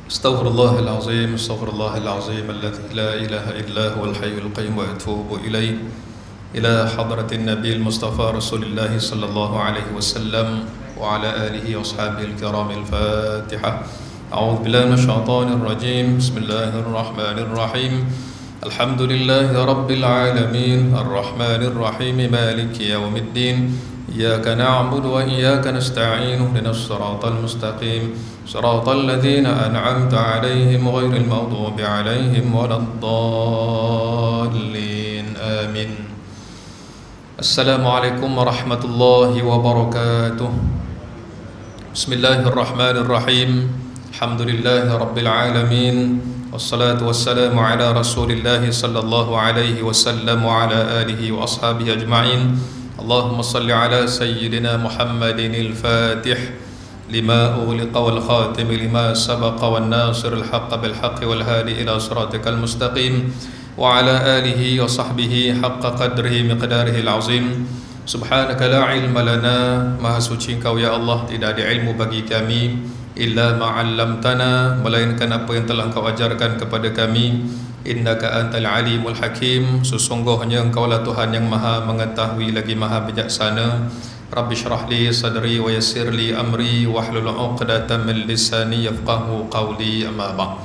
Astaghfirullahalazim, astaghfirullahalazim alladzi la ilaha illa huwal hayyul qayyum wa atubu ilaih ila hadratin nabiyil mustafa rasulillah sallallahu alaihi wasallam wa ala alihi wa ashabihi al-kiramil fatihah. A'udzu billahi minasyaitonir rajim. Bismillahirrahmanirrahim. Alhamdulillahi rabbil alamin arrahmanir rahim maliki yaumiddin. Iyyaka na'budu wa iyyaka nasta'in ihdinas siratal mustaqim siratal ladzina an'amta 'alaihim ghairil maghdubi 'alaihim waladdallin. Amin. Assalamualaikum warahmatullahi wabarakatuh. Bismillahirrahmanirrahim. Alhamdulillahi rabbil alamin. Wassalatu wassalamu ala rasulillahi sallallahu alaihi wasallam wa ala alihi wa ashabihi ajma'in. Allahumma salli ala sayyidina Muhammadin al-fatih lima ughliqa wal khatim lima sabaqa wan nasir al-haqqa bil haqqi wal hadi ila siratikal mustaqim wa ala alihi wa sahbihi haqqa qadrihi miqdarihi al-azim. Subhanaka la ilma lana, maha suci Engkau ya Allah, tidak ada ilmu bagi kami illa ma 'allamtana, melainkan apa yang telah Engkau ajarkan kepada kami. Innaka antal alimul hakim, sesungguhnya Engkaulah Tuhan yang maha mengetahui lagi maha bijaksana. Rabbi syrah li sadri wa yassir li amri wahlul 'uqdatam min lisani yafqahu qawli. Amma ba'd.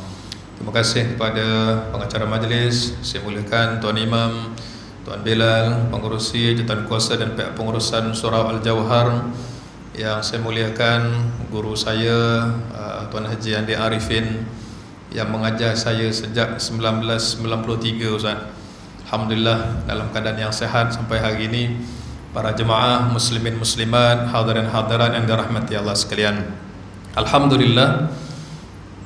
Terima kasih kepada pengacara majlis, saya muliakan Tuan Imam, Tuan Bilal, pengurusi jawatan kuasa dan pihak pengurusan Surau Al-Jawhar, yang saya muliakan guru saya Tuan Haji Andi Arifin yang mengajar saya sejak 1993 Ustaz. Alhamdulillah dalam keadaan yang sehat sampai hari ini. Para jemaah muslimin muslimat, hadirin hadirat yang dirahmati Allah sekalian, alhamdulillah.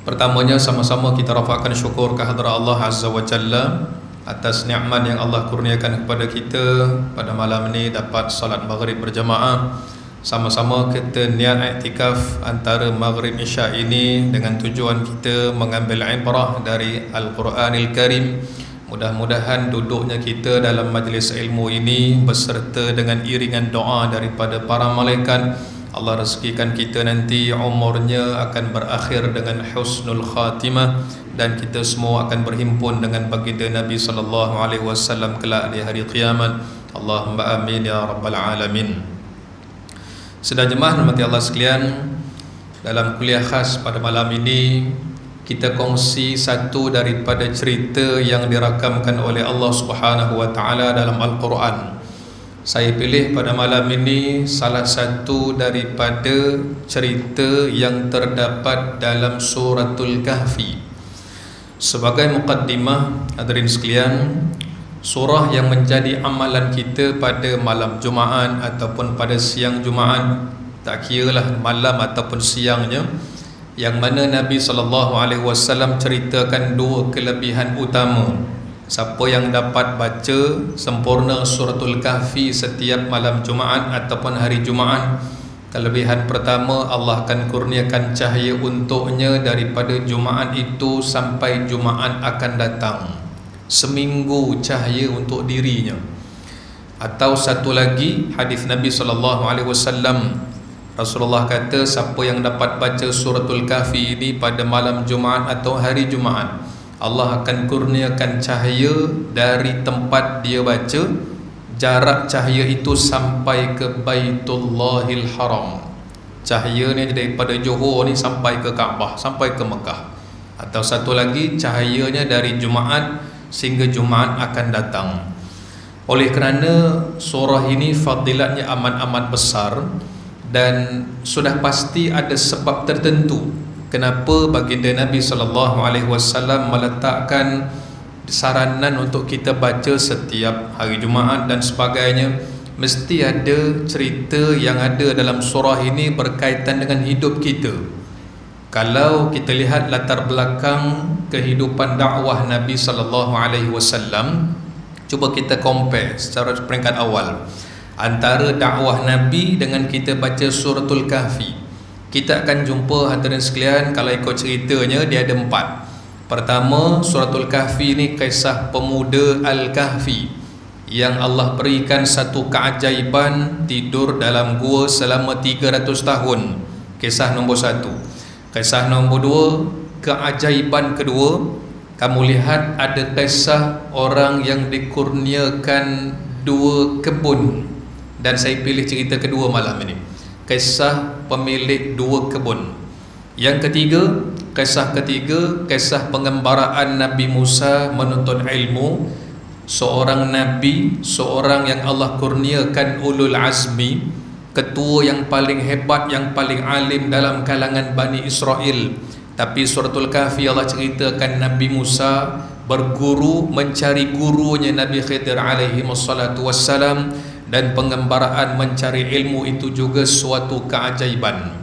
Pertamanya sama-sama kita rafakkan syukur kehadrat Allah Azza wa Jalla atas nikmat yang Allah kurniakan kepada kita pada malam ini dapat salat maghrib berjamaah. Sama-sama kita niat iktikaf antara maghrib isya ini dengan tujuan kita mengambil ibrah dari Al-Quranil Karim. Mudah-mudahan duduknya kita dalam majlis ilmu ini beserta dengan iringan doa daripada para malaikat, Allah rezekikan kita nanti umurnya akan berakhir dengan husnul khatimah, dan kita semua akan berhimpun dengan baginda Nabi sallallahu alaihi wasallam kelak di hari kiamat. Allahumma amin ya rabbal alamin. Sedang jemaah rahmati Allah sekalian, dalam kuliah khas pada malam ini kita kongsi satu daripada cerita yang dirakamkan oleh Allah Subhanahu wa taala dalam Al-Quran. Saya pilih pada malam ini salah satu daripada cerita yang terdapat dalam suratul Kahfi. Sebagai muqaddimah, hadirin sekalian, surah yang menjadi amalan kita pada malam Jumaat ataupun pada siang Jumaat, tak kiralah malam ataupun siangnya, yang mana Nabi SAW ceritakan dua kelebihan utama. Siapa yang dapat baca sempurna suratul Kahfi setiap malam Jumaat ataupun hari Jumaat, kelebihan pertama, Allah akan kurniakan cahaya untuknya daripada Jumaat itu sampai Jumaat akan datang. Seminggu cahaya untuk dirinya. Atau satu lagi hadis Nabi SAW, Rasulullah kata, siapa yang dapat baca suratul Kahfi ini pada malam Jumaat atau hari Jumaat, Allah akan kurniakan cahaya dari tempat dia baca, jarak cahaya itu sampai ke Baitullahil Haram. Cahaya ni daripada Johor ni sampai ke Kaabah, sampai ke Mekah. Atau satu lagi, cahayanya dari Jumaat sehingga Jumaat akan datang. Oleh kerana surah ini fadilatnya amat-amat besar, dan sudah pasti ada sebab tertentu kenapa baginda Nabi SAW meletakkan saranan untuk kita baca setiap hari Jumaat dan sebagainya. Mesti ada cerita yang ada dalam surah ini berkaitan dengan hidup kita. Kalau kita lihat latar belakang kehidupan dakwah Nabi SAW, cuba kita compare secara peringkat awal antara dakwah Nabi dengan kita baca suratul Kahfi. Kita akan jumpa hadirin sekalian, kalau ikut ceritanya dia ada 4. Pertama, suratul Kahfi ini kisah pemuda Al-Kahfi yang Allah berikan satu keajaiban tidur dalam gua selama 300 tahun. Kisah nombor 1. Kisah nombor 2, keajaiban kedua, kamu lihat ada kisah orang yang dikurniakan 2 kebun. Dan saya pilih cerita kedua malam ini, kisah pemilik 2 kebun. Yang ketiga, kisah pengembaraan Nabi Musa menuntut ilmu. Seorang Nabi, seorang yang Allah kurniakan ulul azmi, ketua yang paling hebat, yang paling alim dalam kalangan Bani Israel. Tapi suratul Kahfi Allah ceritakan Nabi Musa berguru, mencari gurunya Nabi Khidir alaihi wassalatu wassalam. Dan pengembaraan mencari ilmu itu juga suatu keajaiban.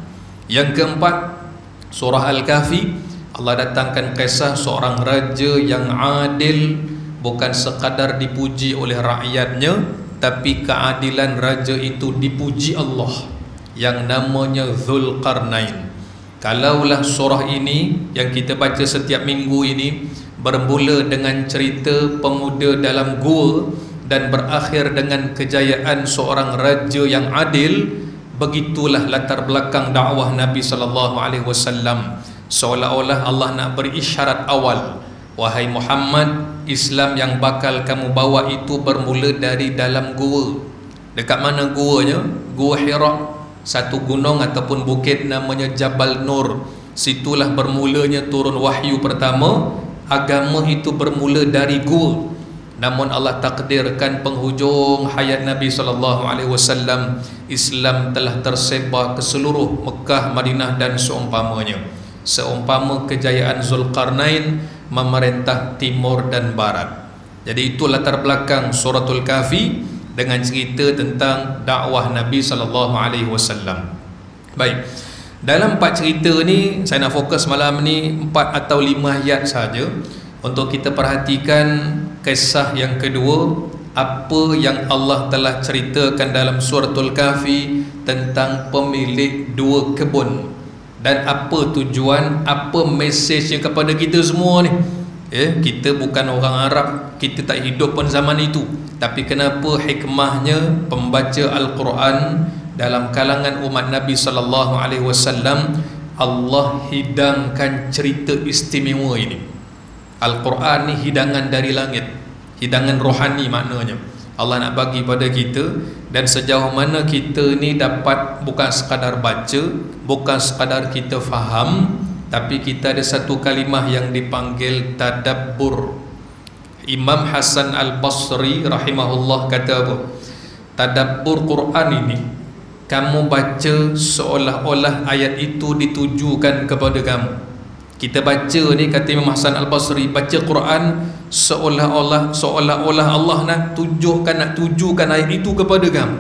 Yang keempat, surah Al-Kahfi, Allah datangkan kisah seorang raja yang adil, bukan sekadar dipuji oleh rakyatnya, tapi keadilan raja itu dipuji Allah, yang namanya Zulkarnain. Kalaulah surah ini yang kita baca setiap minggu ini bermula dengan cerita pemuda dalam gua dan berakhir dengan kejayaan seorang raja yang adil, begitulah latar belakang dakwah Nabi SAW. Seolah-olah Allah nak beri isyarat awal, wahai Muhammad, Islam yang bakal kamu bawa itu bermula dari dalam gua. Dekat mana guanya? Gua Hira, satu gunung ataupun bukit namanya Jabal Nur. Situlah bermulanya turun wahyu pertama. Agama itu bermula dari gua. Namun Allah takdirkan penghujung hayat Nabi SAW, Islam telah tersebar ke seluruh Mekah, Madinah dan seumpamanya. Seumpama kejayaan Zulkarnain memerintah timur dan barat. Jadi itu latar belakang suratul Kahfi dengan cerita tentang dakwah Nabi SAW. Baik, dalam 4 cerita ni saya nak fokus malam ni 4 atau 5 ayat saja untuk kita perhatikan kisah yang kedua, apa yang Allah telah ceritakan dalam suratul Kahfi tentang pemilik 2 kebun. Dan apa tujuan, apa mesejnya kepada kita semua ni. Kita bukan orang Arab, kita tak hidup pun zaman itu. Tapi kenapa hikmahnya pembaca Al-Quran dalam kalangan umat Nabi SAW, Allah hidangkan cerita istimewa ini. Al-Quran ni hidangan dari langit, hidangan rohani maknanya. Allah nak bagi pada kita, dan sejauh mana kita ni dapat bukan sekadar baca, bukan sekadar kita faham, tapi kita ada satu kalimah yang dipanggil tadabbur. Imam Hasan Al-Basri rahimahullah kata apa? Tadabbur Quran ini, kamu baca seolah-olah ayat itu ditujukan kepada kamu. Kita baca ni, kata Imam Hasan Al-Basri, baca Quran seolah-olah Allah nak tujukan ayat itu kepada kamu.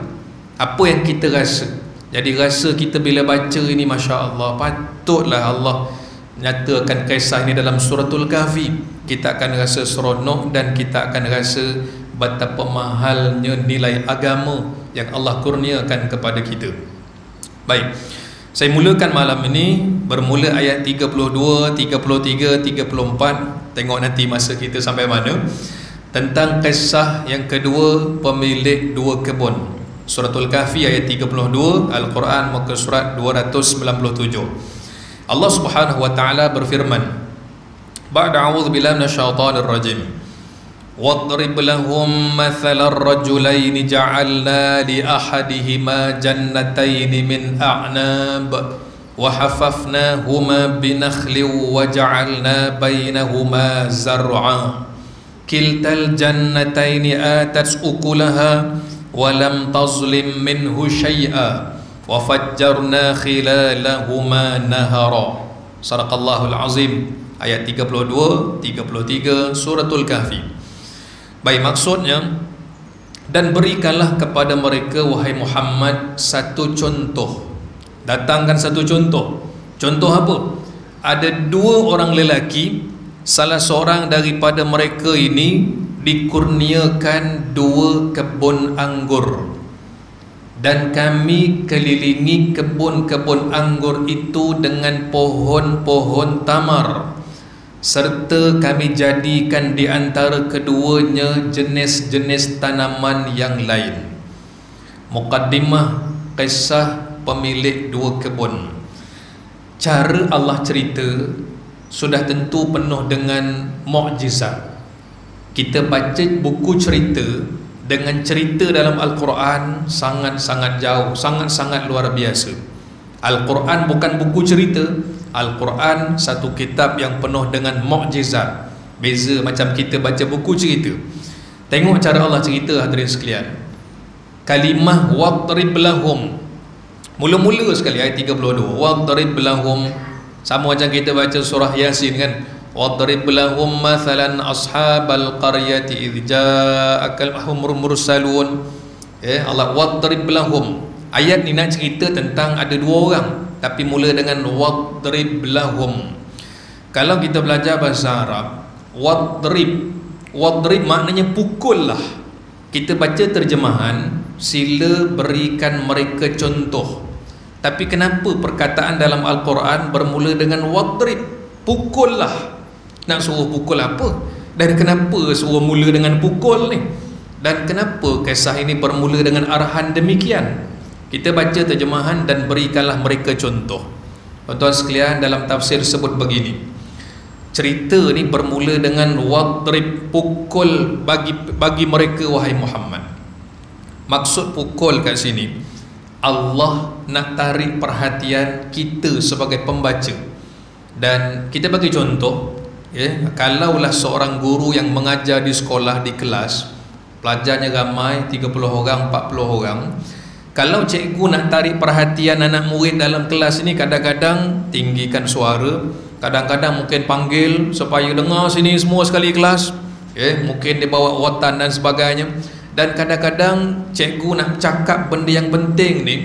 Apa yang kita rasa? Jadi rasa kita bila baca ini, Masya Allah, patutlah Allah nyatakan kisah ini dalam suratul Kahfi. Kita akan rasa seronok dan kita akan rasa betapa mahalnya nilai agama yang Allah kurniakan kepada kita. Baik, saya mulakan malam ini bermula ayat 32, 33, 34. Tengok nanti masa kita sampai mana, tentang kisah yang kedua, pemilik 2 kebun. Suratul Kahfi ayat 32, Al-Quran muka surat 297. Allah Subhanahu wa taala berfirman, ba'da a'udzu billahi minasyaitonir rajim, wadrib lahum mathalar rajulaini ja'alna li ahadihima jannataini min a'nab wa hafafnahuma binakhlin wa ja'alna bainahuma zar'a kiltal jannataini atat ukulaha wa lam tazlim minhu syai'a wa fajjarna khilalahuma nahara. Sadaqallahul azim. Ayat 32, 33 suratul Kahfi. Baik, maksudnya, dan berikanlah kepada mereka wahai Muhammad satu contoh. Datangkan satu contoh. Contoh apa? Ada 2 orang lelaki, salah seorang daripada mereka ini dikurniakan 2 kebun anggur, dan kami kelilingi kebun-kebun anggur itu dengan pohon-pohon tamar, serta kami jadikan di antara keduanya jenis-jenis tanaman yang lain. Muqaddimah kisah pemilik 2 kebun. Cara Allah cerita sudah tentu penuh dengan mukjizat. Kita baca buku cerita dengan cerita dalam Al-Quran sangat-sangat jauh, sangat-sangat luar biasa. Al-Quran bukan buku cerita. Al-Quran satu kitab yang penuh dengan mukjizat. Beza macam kita baca buku cerita. Tengok cara Allah cerita, hadirin sekalian. Kalimah wadrib lahum, mula-mula sekali ayat 32, wadrib lahum, sama macam kita baca surah Yasin kan, wadrib lahum mathalan ashabal qaryati idh ja'akal mursalun. Allah wadrib lahum. Ayat ni nak cerita tentang ada dua orang, tapi mula dengan wadrib lahum. Kalau kita belajar bahasa Arab, wadrib maknanya pukul lah. Kita baca terjemahan, sila berikan mereka contoh. Tapi kenapa perkataan dalam Al-Quran bermula dengan wadrib, pukul lah? Nak suruh pukul apa? Dan kenapa suruh mula dengan pukul ni? Dan kenapa kisah ini bermula dengan arahan demikian? Kita baca terjemahan dan berikanlah mereka contoh. Tuan-tuan sekalian, dalam tafsir sebut begini, cerita ni bermula dengan wadrib, pukul bagi mereka wahai Muhammad. Maksud pukul kat sini, Allah nak tarik perhatian kita sebagai pembaca. Dan kita bagi contoh, kalaulah seorang guru yang mengajar di sekolah, di kelas, pelajarnya ramai 30 orang, 40 orang. Kalau cikgu nak tarik perhatian anak murid dalam kelas ini, kadang-kadang tinggikan suara, kadang-kadang mungkin panggil supaya dengar sini semua sekali kelas, mungkin dia bawa rotan dan sebagainya. Dan kadang-kadang cikgu nak cakap benda yang penting ni,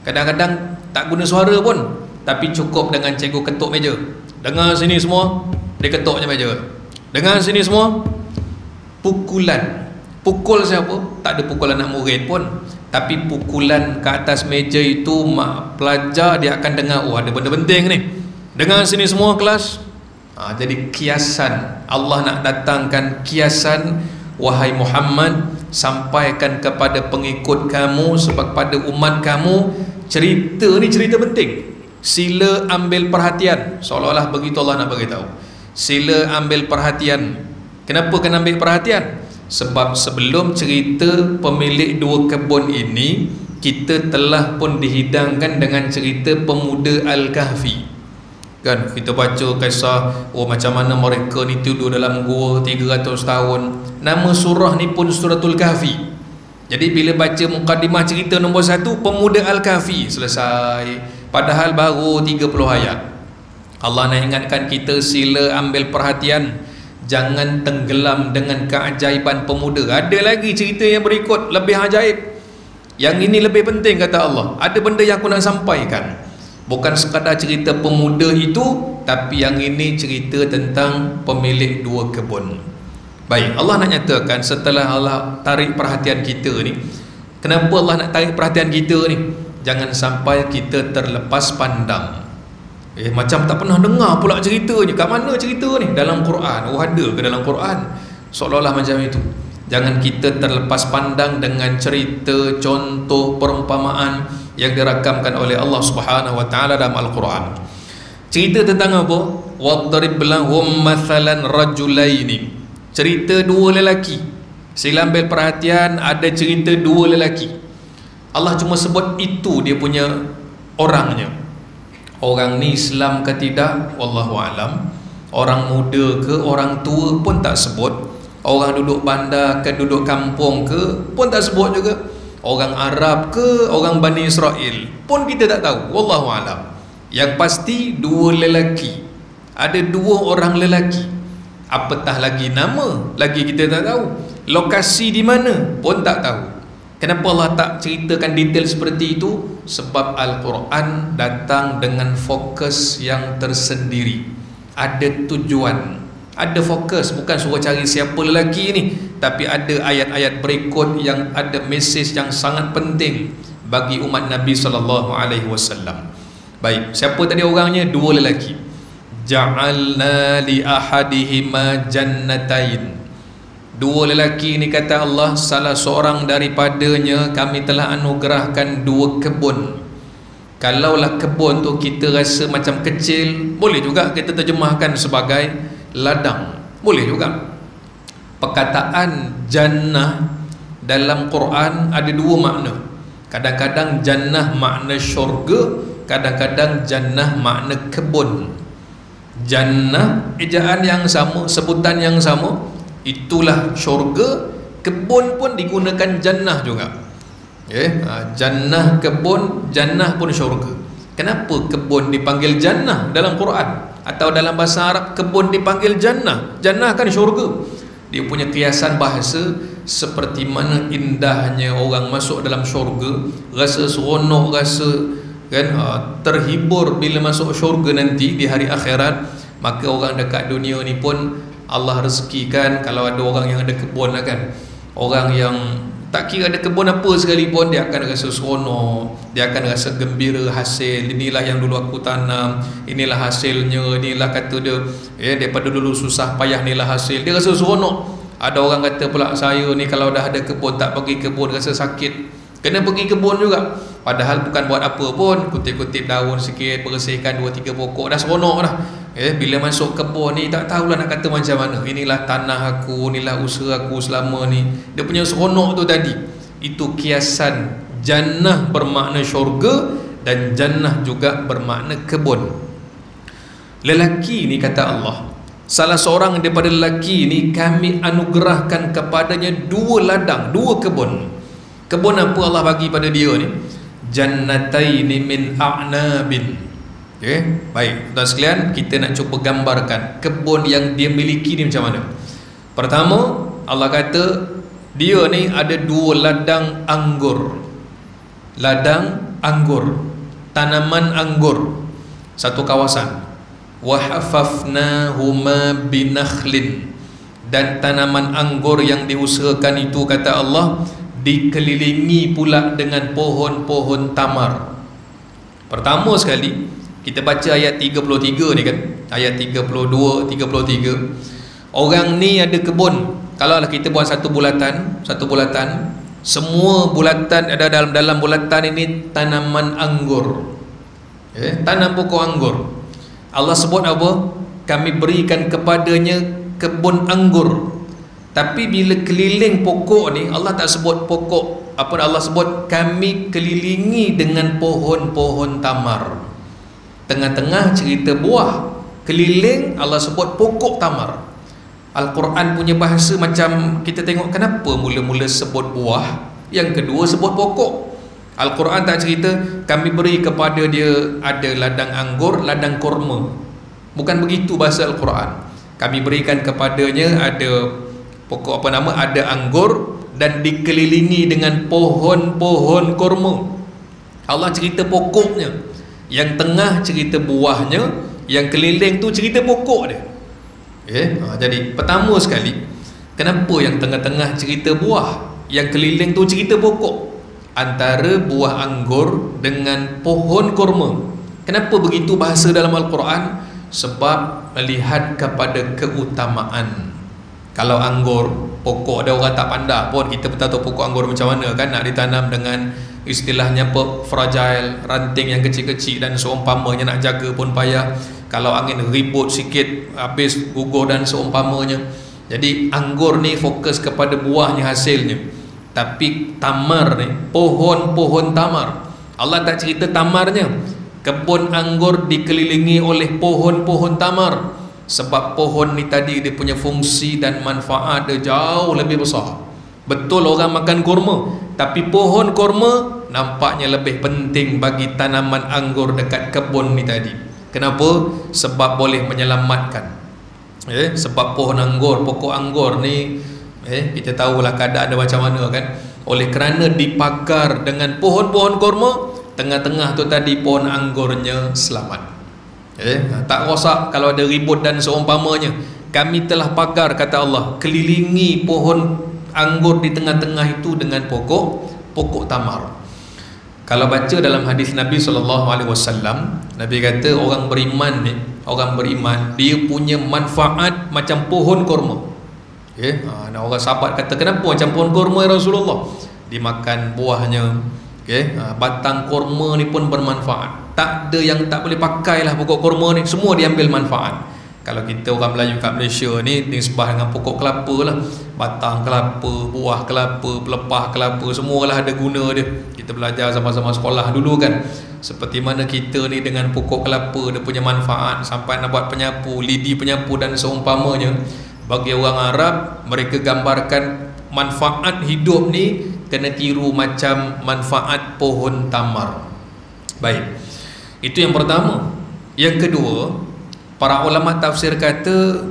kadang-kadang tak guna suara pun, tapi cukup dengan cikgu ketuk meja, dengar sini semua, dia ketuknya meja, dengar sini semua. Pukulan, pukul siapa? Tak ada pukul anak murid pun, tapi pukulan ke atas meja itu mak pelajar dia akan dengar, oh ada benda penting ni, dengar sini semua kelas. Jadi kiasan, Allah nak datangkan kiasan, wahai Muhammad, sampaikan kepada pengikut kamu, kepada umat kamu, cerita ni cerita penting, sila ambil perhatian. Seolah-olah begitu Allah nak beritahu, sila ambil perhatian. Kenapa kena ambil perhatian? Sebab sebelum cerita pemilik dua kebun ini, kita telah pun dihidangkan dengan cerita pemuda Al-Kahfi. Kan kita baca kisah, oh macam mana mereka ni tidur dalam gua 300 tahun. Nama surah ni pun Suratul Kahfi. Jadi bila baca mukadimah cerita nombor 1, pemuda Al-Kahfi, selesai. Padahal baru 30 ayat. Allah nak ingatkan kita, sila ambil perhatian, jangan tenggelam dengan keajaiban pemuda. Ada lagi cerita yang berikut lebih ajaib. Yang ini lebih penting, kata Allah. Ada benda yang aku nak sampaikan. Bukan sekadar cerita pemuda itu, tapi yang ini cerita tentang pemilik dua kebun. Baik, Allah nak nyatakan setelah Allah tarik perhatian kita ni. Kenapa Allah nak tarik perhatian kita ni? Jangan sampai kita terlepas pandang. Macam tak pernah dengar pula ceritanya. Kat mana cerita ni? Dalam Quran. Oh ada ke dalam Quran? Seolah-olah macam itu. Jangan kita terlepas pandang dengan cerita, contoh, perumpamaan yang dirakamkan oleh Allah Subhanahu wa taala dalam Al-Quran. Cerita tentang apa? Wadrib lahum mathalan rajulaini. Cerita dua lelaki. Sila ambil perhatian, ada cerita dua lelaki. Allah cuma sebut itu dia punya orangnya. Orang ni Islam ke tidak, wallahu alam. Orang muda ke orang tua pun tak sebut. Orang duduk bandar ke duduk kampung ke pun tak sebut juga. Orang Arab ke orang Bani Israel pun kita tak tahu, wallahu alam. Yang pasti dua lelaki. Ada dua orang lelaki. Apatah lagi nama, lagi kita tak tahu. Lokasi di mana pun tak tahu. Kenapa Allah tak ceritakan detail seperti itu? Sebab Al-Quran datang dengan fokus yang tersendiri. Ada tujuan, ada fokus. Bukan suruh cari siapa lelaki ni, tapi ada ayat-ayat berikut yang ada mesej yang sangat penting bagi umat Nabi SAW. Baik, siapa tadi orangnya? Dua lelaki. Ja'alna li ahadihima jannatain. Dua lelaki ni, kata Allah, salah seorang daripadanya kami telah anugerahkan dua kebun. Kalaulah kebun tu kita rasa macam kecil, boleh juga kita terjemahkan sebagai ladang, boleh juga. Perkataan jannah dalam Quran ada dua makna. Kadang-kadang jannah makna syurga, kadang-kadang jannah makna kebun. Jannah ejaan yang sama, sebutan yang sama, itulah syurga. Kebun pun digunakan jannah juga. Jannah kebun, jannah pun syurga. Kenapa kebun dipanggil jannah dalam Quran? Atau dalam bahasa Arab kebun dipanggil jannah? Jannah kan syurga. Dia punya kiasan bahasa seperti mana indahnya orang masuk dalam syurga, rasa seronok, rasa kan terhibur bila masuk syurga nanti di hari akhirat. Maka orang dekat dunia ni pun Allah rezekikan, kalau ada orang yang ada kebun lah kan, orang yang tak kira ada kebun apa sekalipun, dia akan rasa seronok, dia akan rasa gembira hasil. Inilah yang dulu aku tanam, inilah hasilnya, inilah kata dia, daripada dulu susah payah inilah hasil, dia rasa seronok. Ada orang kata pula, saya ni kalau dah ada kebun tak pergi kebun rasa sakit, kena pergi kebun juga. Padahal bukan buat apa pun, kutip-kutip daun sikit, bersihkan 2-3 pokok, dah seronok dah. Bila masuk kebun ni tak tahulah nak kata macam mana. Inilah tanah aku, inilah usaha aku selama ni. Dia punya seronok tu tadi. Itu kiasan jannah bermakna syurga dan jannah juga bermakna kebun. Lelaki ni kata Allah, salah seorang daripada lelaki ni kami anugerahkan kepadanya 2 ladang, 2 kebun. Kebun apa Allah bagi pada dia ni? Jannataini min a'nabin. Baik, tuan sekalian, kita nak cuba gambarkan kebun yang dia miliki ni macam mana. Pertama, Allah kata dia ni ada 2 ladang anggur. Ladang anggur, tanaman anggur, satu kawasan. Wa hafafnahuma binakhlin, dan tanaman anggur yang diusahakan itu kata Allah dikelilingi pula dengan pohon-pohon tamar. Pertama sekali kita baca ayat 33 ni kan, ayat 32, 33. Orang ni ada kebun. Kalau kita buat satu bulatan, semua bulatan ada dalam bulatan ini tanaman anggur. Tanam pokok anggur. Allah sebut apa? Kami berikan kepadanya kebun anggur. Tapi bila keliling pokok ni, Allah tak sebut pokok apa, Allah sebut kami kelilingi dengan pohon-pohon tamar. Tengah-tengah cerita buah, keliling Allah sebut pokok tamar. Al-Quran punya bahasa macam kita tengok, kenapa mula-mula sebut buah, yang kedua sebut pokok. Al-Quran tak cerita kami beri kepada dia ada ladang anggur, ladang kurma. Bukan begitu bahasa Al-Quran. Kami berikan kepadanya ada pokok apa nama, ada anggur dan dikelilingi dengan pohon-pohon kurma. Allah cerita pokoknya, yang tengah cerita buahnya, yang keliling tu cerita pokok dia. Jadi pertama sekali, kenapa yang tengah-tengah cerita buah, yang keliling tu cerita pokok? Antara buah anggur dengan pohon kurma. Kenapa begitu bahasa dalam Al-Quran? Sebab melihat kepada keutamaan. Kalau anggur, pokok ada orang tak pandai pun, kita pun tak tahu pokok anggur macam mana kan, nak ditanam dengan istilahnya apa, fragile, ranting yang kecil-kecil dan seumpamanya, nak jaga pun payah. Kalau angin ribut sikit habis gugur dan seumpamanya. Jadi anggur ni fokus kepada buahnya, hasilnya. Tapi tamar ni, pohon-pohon tamar, Allah tak cerita tamarnya. Kebun anggur dikelilingi oleh pohon-pohon tamar. Sebab pohon ni tadi dia punya fungsi dan manfaat dia jauh lebih besar. Betul orang makan kurma, tapi pohon kurma nampaknya lebih penting bagi tanaman anggur dekat kebun ni tadi. Kenapa? Sebab boleh menyelamatkan. Sebab pohon anggur, pokok anggur ni kita tahulah keadaan dia macam mana kan. Oleh kerana dipagar dengan pohon-pohon kurma, tengah-tengah tu tadi pohon anggurnya selamat. Tak rosak kalau ada ribut dan seumpamanya. Kami telah pagar, kata Allah, kelilingi pohon anggur di tengah-tengah itu dengan pokok tamar. Kalau baca dalam hadis Nabi SAW, Nabi kata orang beriman ni, orang beriman dia punya manfaat macam pohon kurma. Orang sahabat kata, kenapa macam pohon kurma ya Rasulullah? Dimakan buahnya, Okay? Batang kurma ni pun bermanfaat. Tak ada yang tak boleh pakai lah pokok kurma ni, semua diambil manfaat. Kalau kita orang Melayu kat Malaysia ni nisbah dengan pokok kelapa lah, batang kelapa, buah kelapa, pelepah kelapa, semualah ada guna dia. Kita belajar sama-sama sekolah dulu kan, seperti mana kita ni dengan pokok kelapa dia punya manfaat, sampai nak buat penyapu, lidi penyapu dan seumpamanya. Bagi orang Arab, mereka gambarkan manfaat hidup ni kena tiru macam manfaat pohon tamar. Baik, itu yang pertama. Yang kedua, para ulama tafsir kata,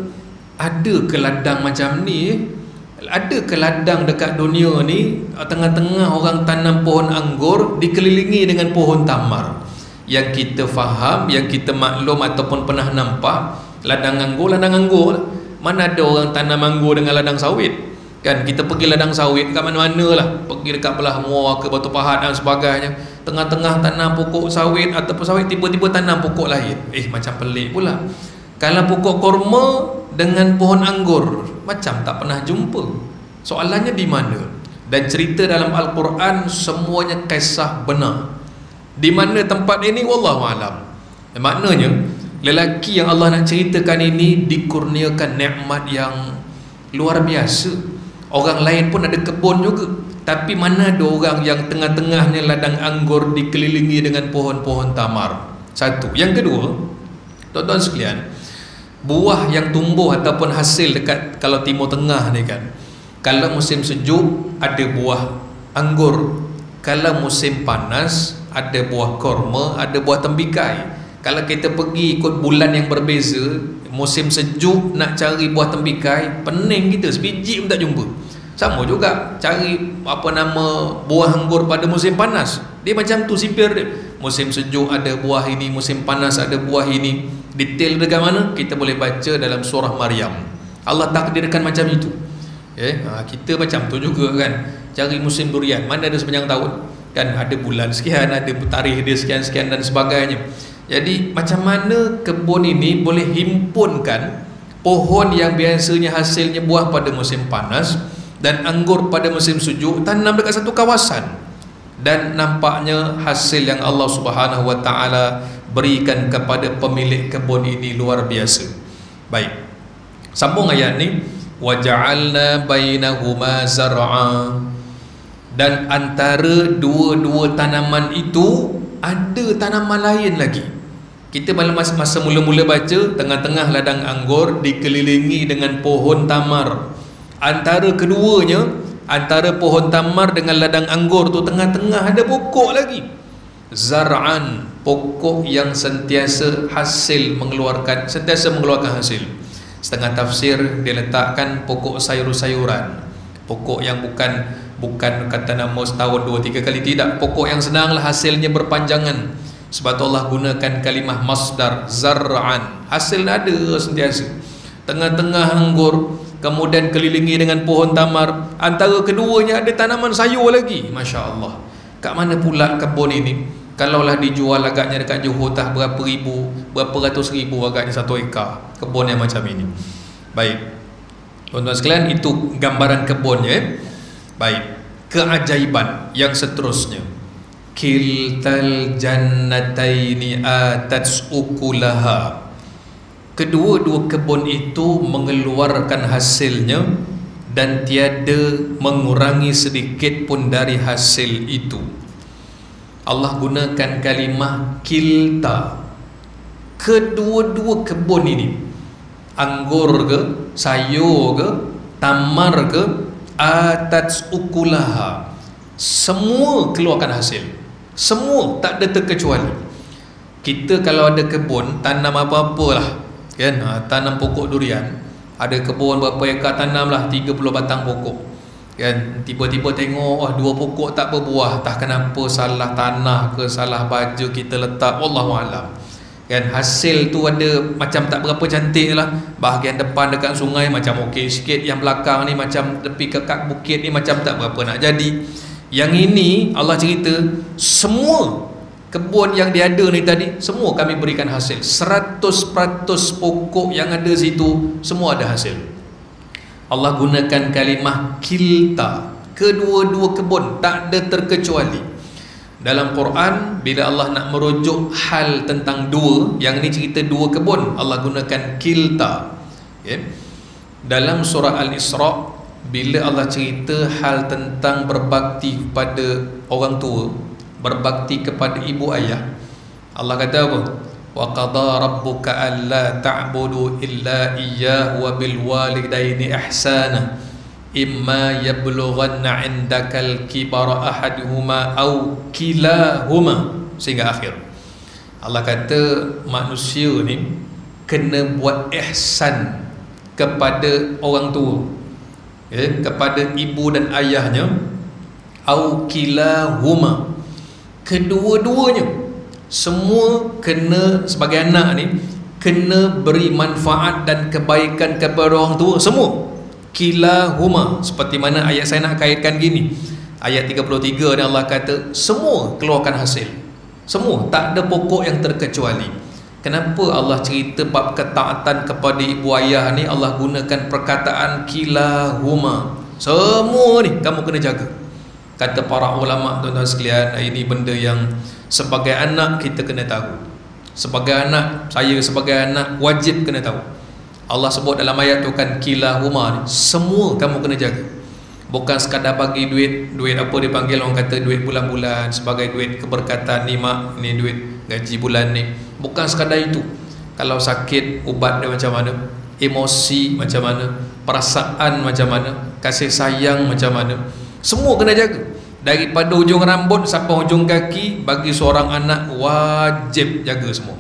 ada ke ladang macam ni? Ada ke ladang dekat dunia ni tengah-tengah orang tanam pohon anggur dikelilingi dengan pohon tamar? Yang kita faham, yang kita maklum ataupun pernah nampak, ladang anggur lah. Mana ada orang tanam anggur dengan ladang sawit? Kan kita pergi ladang sawit kat mana-mana lah, pergi dekat belah Muar ke Batu Pahat dan sebagainya, tengah-tengah tanam pokok sawit ataupun sawit, tiba-tiba tanam pokok lain. Macam pelik pula. Kalau pokok kurma dengan pohon anggur macam tak pernah jumpa. Soalannya di mana? Dan cerita dalam Al-Quran semuanya kisah benar. Di mana tempat ini wallahu alam. Maknanya lelaki yang Allah nak ceritakan ini dikurniakan nikmat yang luar biasa. Orang lain pun ada kebun juga, tapi mana ada orang yang tengah-tengahnya ladang anggur dikelilingi dengan pohon-pohon tamar. Satu. Yang kedua, tuan-tuan sekalian, buah yang tumbuh ataupun hasil dekat kalau Timur Tengah ni kan, kalau musim sejuk ada buah anggur, kalau musim panas ada buah kurma, ada buah tembikai. Kalau kita pergi ikut bulan yang berbeza, musim sejuk nak cari buah tembikai, pening kita, sebiji pun tak jumpa. Sama juga cari buah anggur pada musim panas, dia macam tu sipir dia. Musim sejuk ada buah ini, musim panas ada buah ini. Detail dekat mana kita boleh baca dalam surah Maryam. Allah takdirkan macam itu. Kita macam tu juga kan, cari musim durian, mana ada sepanjang tahun kan, ada bulan sekian, ada tarikh dia sekian-sekian dan sebagainya. Jadi macam mana kebun ini boleh himpunkan pohon yang biasanya hasilnya buah pada musim panas dan anggur pada musim sejuk, tanam dekat satu kawasan, dan nampaknya hasil yang Allah Subhanahu wa taala berikan kepada pemilik kebun ini luar biasa. Baik, sambung ayat ni, wa ja'alna bainahuma zar'a, dan antara dua-dua tanaman itu ada tanaman lain lagi. Kita pada masa mula-mula baca, tengah-tengah ladang anggur dikelilingi dengan pohon tamar. Antara keduanya, antara pohon tamar dengan ladang anggur tu, tengah-tengah ada pokok lagi. Zar'an, pokok yang sentiasa mengeluarkan hasil. Setengah tafsir dia letakkan pokok sayur-sayuran, pokok yang bukan kata nama setahun 2-3 kali, tidak. Pokok yang senanglah hasilnya berpanjangan. Sebab tu Allah gunakan kalimah masdar zar'an, hasil ada sentiasa. Tengah-tengah anggur, kemudian kelilingi dengan pohon tamar, antara keduanya ada tanaman sayur lagi. Masya Allah. Kat mana pula kebun ini? Kalaulah dijual agaknya dekat Johor berapa ratus ribu agaknya 1 ekar kebun yang macam ini. Baik, tuan-tuan sekalian, itu gambaran kebunnya. Baik, keajaiban yang seterusnya, kiltal jannataini atat ukulaha. Kedua-dua kebun itu mengeluarkan hasilnya dan tiada mengurangi sedikit pun dari hasil itu. Allah gunakan kalimah kilta. Kedua-dua kebun ini, anggur ke, sayur ke, tamar ke, atat ukulaha, semua keluarkan hasil. Semua, tak ada terkecuali. Kita kalau ada kebun, tanam apa-apalah kan, tanam pokok durian, ada kebun berapa ekar, tanamlah 30 batang pokok kan, tiba-tiba tengok 2 pokok tak berbuah, tak kenapa, salah tanah ke, salah baju kita letak, wallahualam kan. Hasil tu ada macam tak berapa cantik lah, bahagian depan dekat sungai macam okey sikit, yang belakang ni macam tepi kekak bukit ni macam tak berapa nak jadi. Yang ini Allah cerita semua kebun yang dia ada ni tadi, semua kami berikan hasil. 100% pokok yang ada situ semua ada hasil. Allah gunakan kalimah kilta, kedua-dua kebun, tak ada terkecuali. Dalam Quran, bila Allah nak merujuk hal tentang dua, yang ni cerita dua kebun, Allah gunakan kilta. Dalam surah Al-Isra, bila Allah cerita hal tentang berbakti kepada orang tua, berbakti kepada ibu ayah, Allah kata apa? Wa qada rabbuka alla ta'budu illa iyyahu wa bil walidaini ihsana imma yablughanna 'indakal kibara ahaduhuma aw kilahuma, sehingga akhir. Allah kata manusia ni kena buat ihsan kepada orang tua, kepada ibu dan ayahnya, aw kilahuma, kedua-duanya. Semua kena, sebagai anak ni kena beri manfaat dan kebaikan kepada orang tua, semua. Kilahuma, seperti mana ayat saya nak kaitkan gini, ayat 33 ni Allah kata semua keluarkan hasil, semua, tak ada pokok yang terkecuali. Kenapa Allah cerita bab ketaatan kepada ibu ayah ni, Allah gunakan perkataan kilahuma, semua ni kamu kena jaga. Kata para ulama, tuan-tuan sekalian, ini benda yang sebagai anak kita kena tahu. Sebagai anak, saya sebagai anak wajib kena tahu. Allah sebut dalam ayat tu kan, kilahuma ni, semua kamu kena jaga. Bukan sekadar bagi duit apa dipanggil, orang kata duit bulan-bulan, sebagai duit keberkatan ni mak, ni duit gaji bulan ni. Bukan sekadar itu. Kalau sakit, ubat dia macam mana, emosi macam mana, perasaan macam mana, kasih sayang macam mana, semua kena jaga. Daripada hujung rambut sampai hujung kaki, bagi seorang anak wajib jaga semua.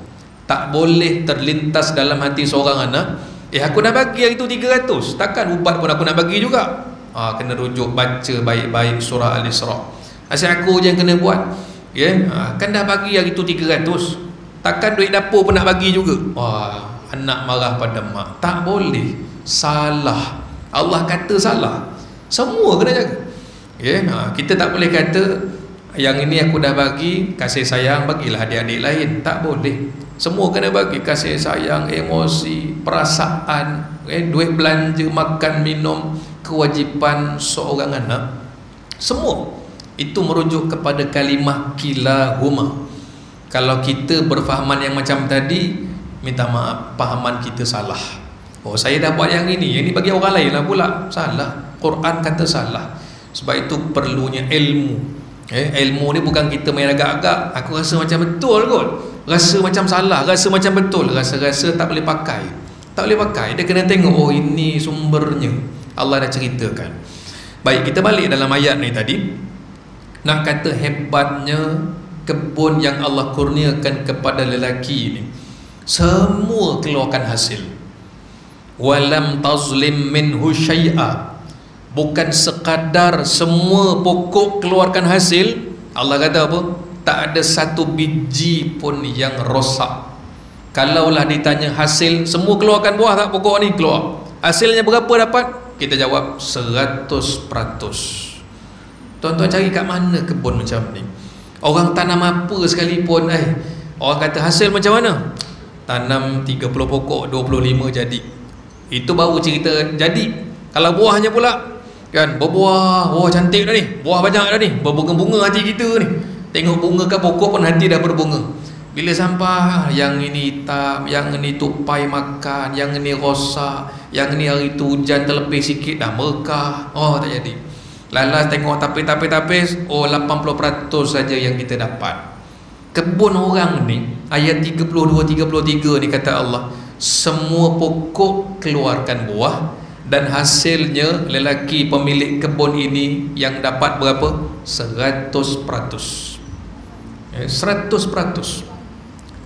Tak boleh terlintas dalam hati seorang anak, aku nak bagi hari tu 300, takkan ubat pun aku nak bagi juga. Kena rujuk, baca baik-baik surah Al-Isra. Asyik aku je yang kena buat, kan dah bagi hari tu 300, takkan duit dapur pun nak bagi juga. Anak marah pada mak, tak boleh, salah. Allah kata salah, semua kena jaga. Kita tak boleh kata yang ini aku dah bagi, kasih sayang bagilah adik-adik lain, tak boleh. Semua kena bagi, kasih sayang, emosi, perasaan, duit belanja, makan, minum, kewajipan seorang anak, semua itu merujuk kepada kalimah kilahuma. Kalau kita berfahaman yang macam tadi, minta maaf, fahaman kita salah. Saya dah buat yang ini bagi orang lain lah pula, salah. Quran kata salah. Sebab itu perlunya ilmu. Ilmu ni bukan kita main agak-agak, aku rasa macam betul kot, rasa macam salah, rasa macam betul, rasa-rasa tak boleh pakai. Tak boleh pakai, dia kena tengok, ini sumbernya, Allah dah ceritakan. Baik, kita balik dalam ayat ni tadi. Nak kata hebatnya kebun yang Allah kurniakan kepada lelaki ni, semua keluarkan hasil. Walam tazlim minhu syai'a, bukan sekadar semua pokok keluarkan hasil. Allah kata apa? Tak ada satu biji pun yang rosak. Kalaulah ditanya hasil, semua keluarkan buah tak pokok ni? Keluar. Hasilnya berapa dapat? Kita jawab 100%. Tuan-tuan cari kat mana kebun macam ni? Orang tanam apa sekalipun, orang kata hasil macam mana? Tanam 30 pokok, 25 jadi. Itu baru cerita jadi. Kalau buahnya pula, kan, berbuah, cantik dah ni, buah banyak dah ni, berbunga-bunga hati kita ni. Tengok bunga ke pokok pun hati dah berbunga. Bila sampai yang ini hitam, yang ini tupai makan, yang ini rosak, yang ini hari tu hujan terlebih sikit dah mekah, tak jadi. Lalas tengok tapis-tapis, 80% saja yang kita dapat. Kebun orang ni, ayat 32-33 ni kata Allah, semua pokok keluarkan buah, dan hasilnya lelaki pemilik kebun ini yang dapat berapa? 100%. 100%.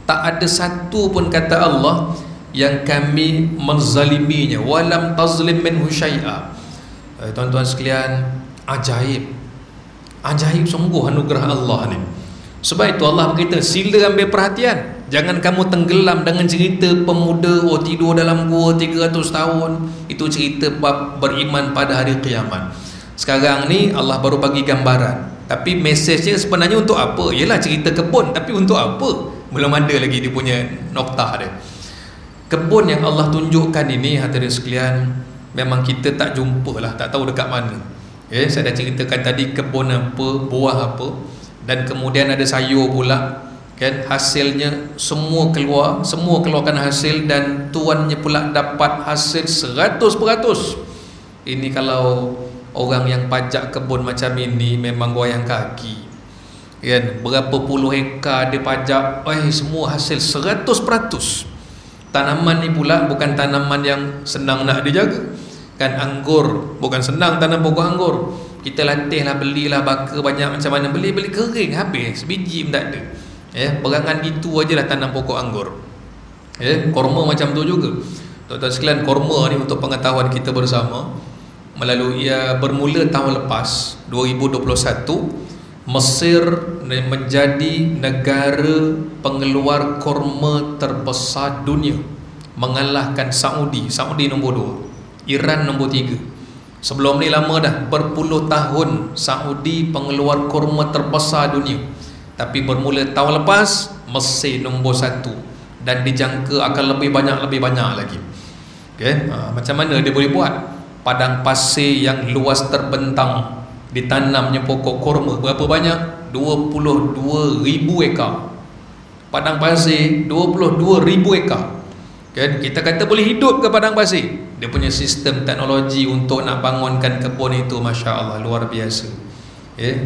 Tak ada satu pun kata Allah yang kami menzaliminya. Walam tazlim minhu syai'a. Tuan-tuan sekalian, ajaib. Ajaib sungguh anugerah Allah ni. Sebab itu Allah berkata, sila ambil perhatian. Jangan kamu tenggelam dengan cerita pemuda tidur dalam gua 300 tahun. Itu cerita bab beriman pada hari kiamat. Sekarang ni Allah baru bagi gambaran, tapi mesejnya sebenarnya untuk apa? Ialah cerita kebun, tapi untuk apa? Belum ada lagi dia punya noktah dia. Kebun yang Allah tunjukkan ini, hadirin sekalian, memang kita tak jumpa lah, tak tahu dekat mana. Saya dah ceritakan tadi kebun apa, buah apa. dan kemudian ada sayur pula, kan, hasilnya semua keluarkan hasil, dan tuannya pula dapat hasil 100%. Ini kalau orang yang pajak kebun macam ini memang goyang kaki, kan. Berapa puluh hektar dia pajak, semua hasil 100%. Tanaman ni pula bukan tanaman yang senang nak dijaga, kan. Anggur bukan senang tanam pokok anggur. Kita latihlah, belilah baka banyak macam mana, beli kering habis, biji pun tak ada. Berangan gitu aja lah tanam pokok anggur. Korma macam tu juga. Tuan-tuan sekalian, korma ni untuk pengetahuan kita bersama, melalui bermula tahun lepas 2021, Mesir menjadi negara pengeluar korma terbesar dunia, mengalahkan Saudi nombor 2, Iran nombor 3. Sebelum ni lama dah, berpuluh tahun Saudi pengeluar korma terbesar dunia, tapi bermula tahun lepas Mesir nombor 1, dan dijangka akan lebih banyak lagi. Macam mana dia boleh buat? Padang pasir yang luas terbentang ditanamnya pokok korma berapa banyak? 22,000 ekar. Padang pasir 22,000 ekar, kan. Kita kata boleh hidup ke padang pasir? Dia punya sistem teknologi untuk nak bangunkan kebun itu, Masya Allah, luar biasa.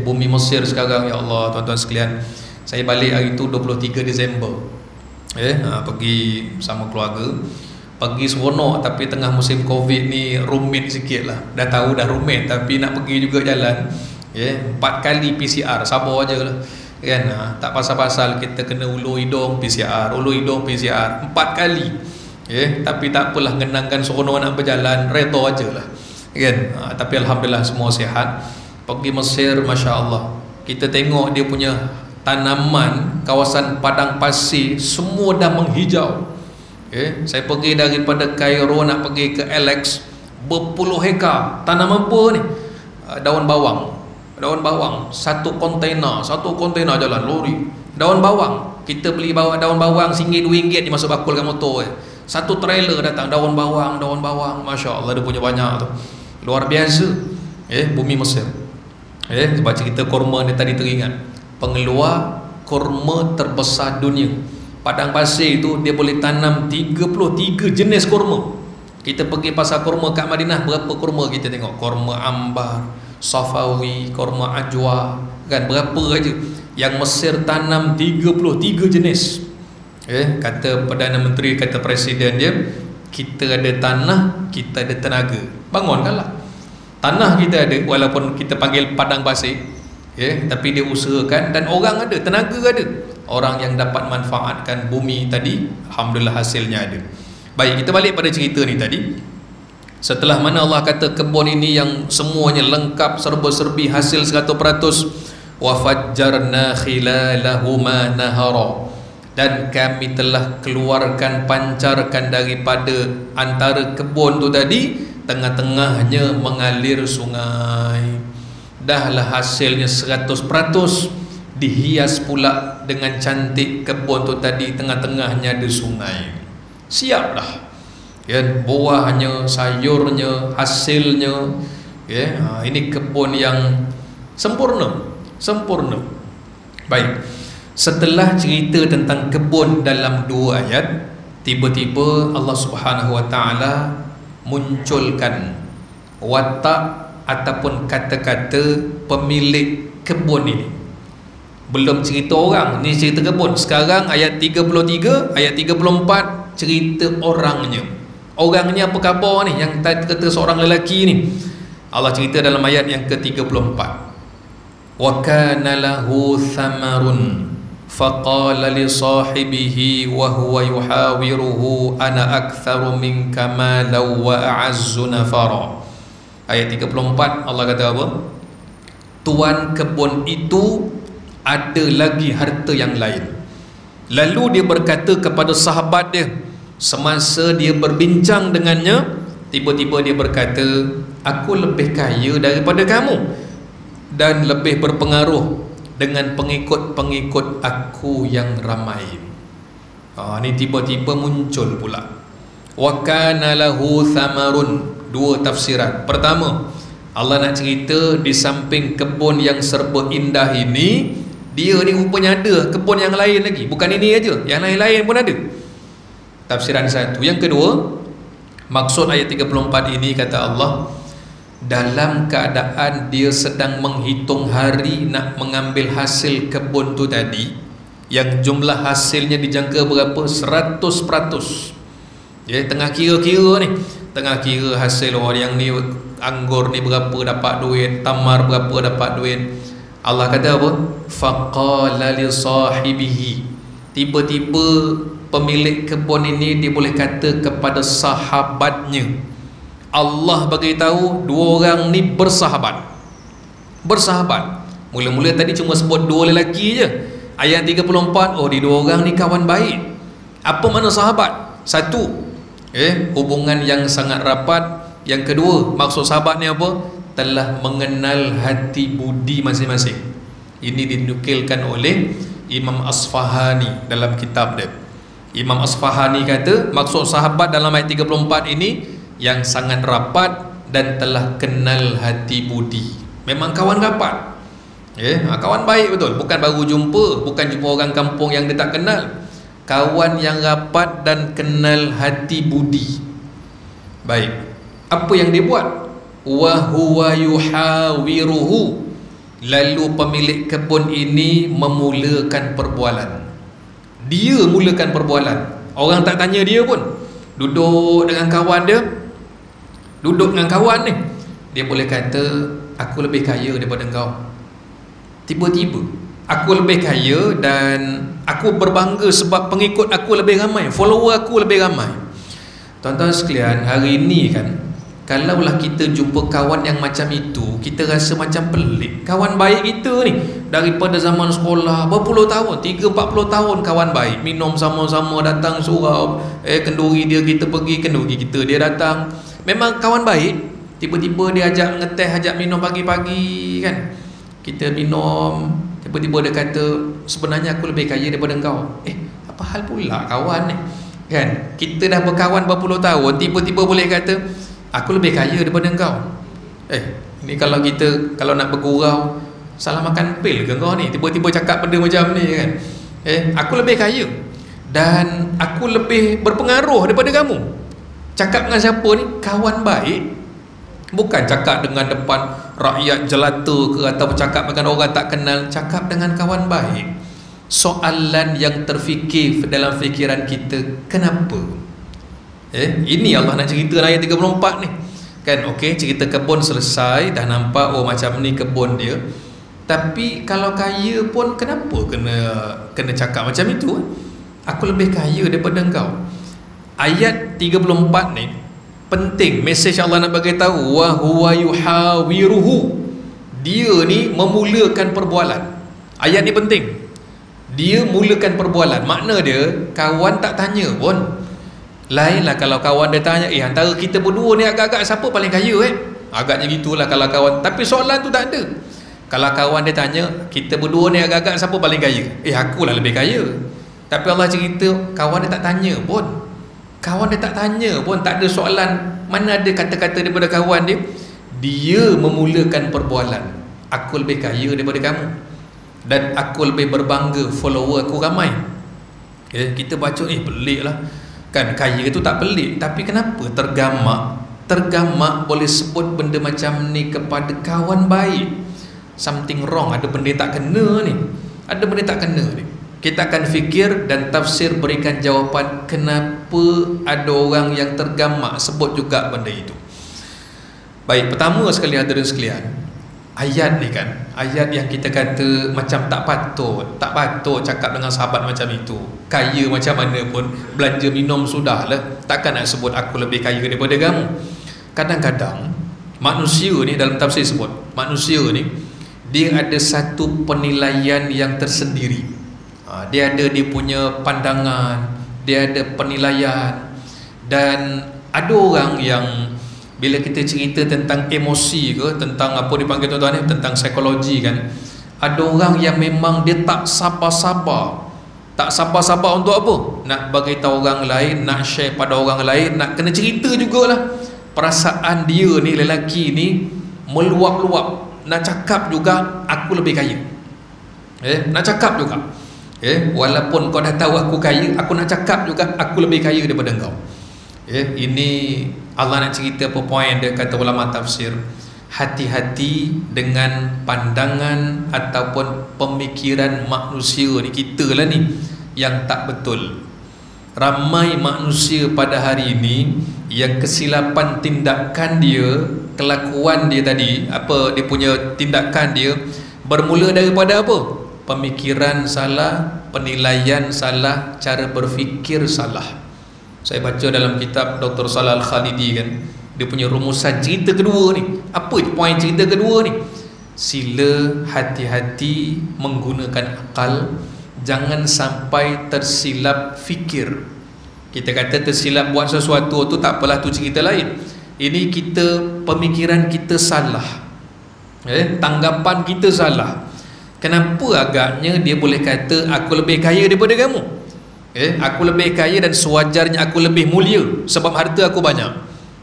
Bumi Mesir sekarang, ya Allah, tuan-tuan sekalian, saya balik hari itu 23 Disember, pergi sama keluarga, pergi seronok, tapi tengah musim Covid ni rumit sikit lah. Dah tahu dah rumit, tapi nak pergi juga jalan. 4 kali PCR, sabar aja lah, kan. Tak pasal-pasal kita kena ulu hidung PCR, 4 kali. Tapi tak apalah, ngenangkan seronok nak berjalan, reto aja lah, kan. Tapi Alhamdulillah semua sihat. Pergi Mesir, Masya Allah, kita tengok dia punya tanaman, kawasan padang pasir semua dah menghijau. Saya pergi daripada Kairo nak pergi ke Alex, berpuluh hektar tanam apa ni? Daun bawang, satu kontainer jalan lori daun bawang. Kita beli daun bawang RM1, RM2 dimasuk bakulkan motor, satu trailer datang daun bawang. Masya Allah, dia punya banyak tu, luar biasa. Bumi Mesir. Sebab cerita korma ni tadi teringat, pengeluar korma terbesar dunia. Padang pasir itu dia boleh tanam 33 jenis korma. Kita pergi pasar korma kat Madinah, berapa korma kita tengok? Korma ambar, safawi, korma ajwa, kan, berapa aja. Yang Mesir tanam 33 jenis. Kata Perdana Menteri, kata Presiden dia, kita ada tanah, kita ada tenaga, bangunkanlah. Tanah kita ada, walaupun kita panggil padang pasir, tapi dia usahakan, dan orang ada, tenaga ada, orang yang dapat manfaatkan bumi tadi. Alhamdulillah hasilnya ada. Baik, kita balik pada cerita ni tadi. Setelah mana Allah kata kebun ini yang semuanya lengkap, serba-serbi, hasil 100%, wa fajjarna khilalahuma nahara, dan kami telah keluarkan, pancarkan daripada antara kebun tu tadi, tengah-tengahnya mengalir sungai. Dahlah hasilnya 100%, dihias pula dengan cantik kebun tu tadi, tengah-tengahnya ada sungai. Siap dah, buahnya, sayurnya, hasilnya. Ini kebun yang sempurna. Baik, setelah cerita tentang kebun dalam 2 ayat, tiba-tiba Allah Subhanahu Wa Ta'ala munculkan watak ataupun kata-kata pemilik kebun ini. Belum cerita orang, ni cerita kebun. Sekarang ayat 33, ayat 34, cerita orangnya. Orangnya apa khabar ni, yang tadi kata seorang lelaki ni? Allah cerita dalam ayat yang ke-34, wa kana lahu thamarun faqala li sahibihi wa huwa yuhawiruhu ana aktharu minka malan wa a'azzu nafara. Ayat 34, Allah kata apa? Tuan kebun itu ada lagi harta yang lain. Lalu dia berkata kepada sahabat dia, semasa dia berbincang dengannya, tiba-tiba dia berkata, aku lebih kaya daripada kamu dan lebih berpengaruh dengan pengikut-pengikut aku yang ramai. Ini tiba-tiba muncul pula. Wa kana lahu thamarun. 2 tafsiran. Pertama, Allah nak cerita di samping kebun yang serba indah ini, Dia ni rupanya ada kebun yang lain lagi, bukan ini aja, yang lain-lain pun ada. Tafsiran satu. Yang kedua, maksud ayat 34 ini kata Allah, dalam keadaan dia sedang menghitung hari nak mengambil hasil kebun tu tadi, yang jumlah hasilnya dijangka berapa? 100%. Ya, tengah kira-kira ni, tengah kira hasil orang yang ni, anggur ni berapa dapat duit, tamar berapa dapat duit. Allah kata apa? Faqala li sahibihi. Tiba-tiba pemilik kebun ini dia boleh kata kepada sahabatnya. Allah bagi tahu dua orang ni bersahabat. Mula-mula tadi cuma sebut dua lelaki je. Ayat 34, oh di dua orang ni kawan baik. Apa makna sahabat? Satu, hubungan yang sangat rapat. Yang kedua, maksud sahabat ni apa? Telah mengenal hati budi masing-masing. Ini dinukilkan oleh Imam Asfahani dalam kitab dia. Imam Asfahani kata maksud sahabat dalam ayat 34 ini yang sangat rapat dan telah kenal hati budi. Memang kawan rapat, kawan baik betul. Bukan baru jumpa, bukan jumpa orang kampung yang dia tak kenal. Kawan yang rapat dan kenal hati budi. Baik, apa yang dia buat? Wa huwa yuhawiruhu. Lalu pemilik kebun ini memulakan perbualan. Dia mulakan perbualan. Orang tak tanya dia pun. Duduk dengan kawan dia, duduk dengan kawan ni, dia boleh kata, aku lebih kaya daripada engkau. Tiba-tiba aku lebih kaya dan aku berbangga sebab pengikut aku lebih ramai, follower aku lebih ramai. Tuan-tuan sekalian, hari ini kan, kalaulah kita jumpa kawan yang macam itu, kita rasa macam pelik. Kawan baik kita ni daripada zaman sekolah berpuluh tahun, 30-40 tahun kawan baik, minum sama-sama, datang surau, kenduri dia kita pergi, kenduri kita dia datang. Memang kawan baik. Tiba-tiba dia ajak ngeteh, ajak minum pagi-pagi kan, kita minum. Tiba-tiba dia kata, sebenarnya aku lebih kaya daripada engkau. Apa hal pula kawan ni kan? Kita dah berkawan berpuluh tahun, tiba-tiba boleh kata aku lebih kaya daripada engkau. Ini kalau kita, kalau nak bergurau, salah makan pil ke kau ni? Tiba-tiba cakap benda macam ni kan? Aku lebih kaya dan aku lebih berpengaruh daripada kamu. Cakap dengan siapa ni? Kawan baik. Bukan cakap dengan depan rakyat jelata ke, atau cakap dengan orang tak kenal. Cakap dengan kawan baik. Soalan yang terfikir dalam fikiran kita, kenapa? Ini Allah nak cerita ayat 34 ni kan. Okey, cerita kebun selesai, dah nampak oh macam ni kebun dia. Tapi kalau kaya pun kenapa kena cakap macam itu? Aku lebih kaya daripada engkau. Ayat 34 ni penting, mesej Allah nak bagi tahu, wa huwa yuhawiruhu. Dia ni memulakan perbualan. Ayat ni penting. Dia mulakan perbualan. Makna dia kawan tak tanya pun. Lainlah kalau kawan dia tanya, antara kita berdua ni agak-agak siapa paling kaya agaknya gitulah kalau kawan. Tapi soalan tu tak ada. Kalau kawan dia tanya, kita berdua ni agak-agak siapa paling kaya, akulah lebih kaya. Tapi Allah cerita kawan dia tak tanya pun. Kawan dia tak tanya pun, tak ada soalan. Mana ada kata-kata daripada kawan dia. Dia memulakan perbualan. Aku lebih kaya daripada kamu dan aku lebih berbangga, follower aku ramai. Kita baca pelik lah kan, kaya itu tak pelik. Tapi kenapa tergamak boleh sebut benda macam ni kepada kawan baik? Something wrong, ada benda tak kena ni, ada benda tak kena ni. Kita akan fikir dan tafsir, berikan jawapan kenapa ada orang yang tergamak sebut juga benda itu. Baik, pertama sekali hadirin sekalian, ayat ni kan, ayat yang kita kata macam tak patut cakap dengan sahabat macam itu. Kaya macam mana pun, belanja minum sudahlah, takkan nak sebut aku lebih kaya daripada kamu. Kadang-kadang manusia ni, dalam tafsir sebut, manusia ni dia ada satu penilaian yang tersendiri. Dia ada dia punya pandangan, dia ada penilaian. Dan ada orang yang bila kita cerita tentang emosi ke, tentang apa dipanggil tuan-tuan ni, tentang psikologi kan, ada orang yang memang dia tak sabar-sabar. Tak sabar-sabar untuk apa? Nak bagi tahu orang lain, nak share pada orang lain, nak kena cerita jugalah. Perasaan dia ni, lelaki ni meluap-luap, nak cakap juga aku lebih kaya. Nak cakap juga, walaupun kau dah tahu aku kaya, aku nak cakap juga aku lebih kaya daripada engkau. Ini Allah nak cerita apa poin dia, kata ulama tafsir. Hati-hati dengan pandangan ataupun pemikiran manusia ni, kita lah ni yang tak betul. Ramai manusia pada hari ini yang kesilapan tindakan dia, kelakuan dia tadi, apa dia punya tindakan dia bermula daripada apa? Pemikiran salah, penilaian salah, cara berfikir salah. Saya baca dalam kitab Dr. Salah Al-Khalidi kan, dia punya rumusan cerita kedua ni. Apa poin cerita kedua ni? Sila hati-hati menggunakan akal, jangan sampai tersilap fikir. Kita kata tersilap buat sesuatu tu tak apalah, tu cerita lain. Ini kita, pemikiran kita salah, tanggapan kita salah. Kenapa agaknya dia boleh kata aku lebih kaya daripada kamu, aku lebih kaya dan sewajarnya aku lebih mulia sebab harta aku banyak.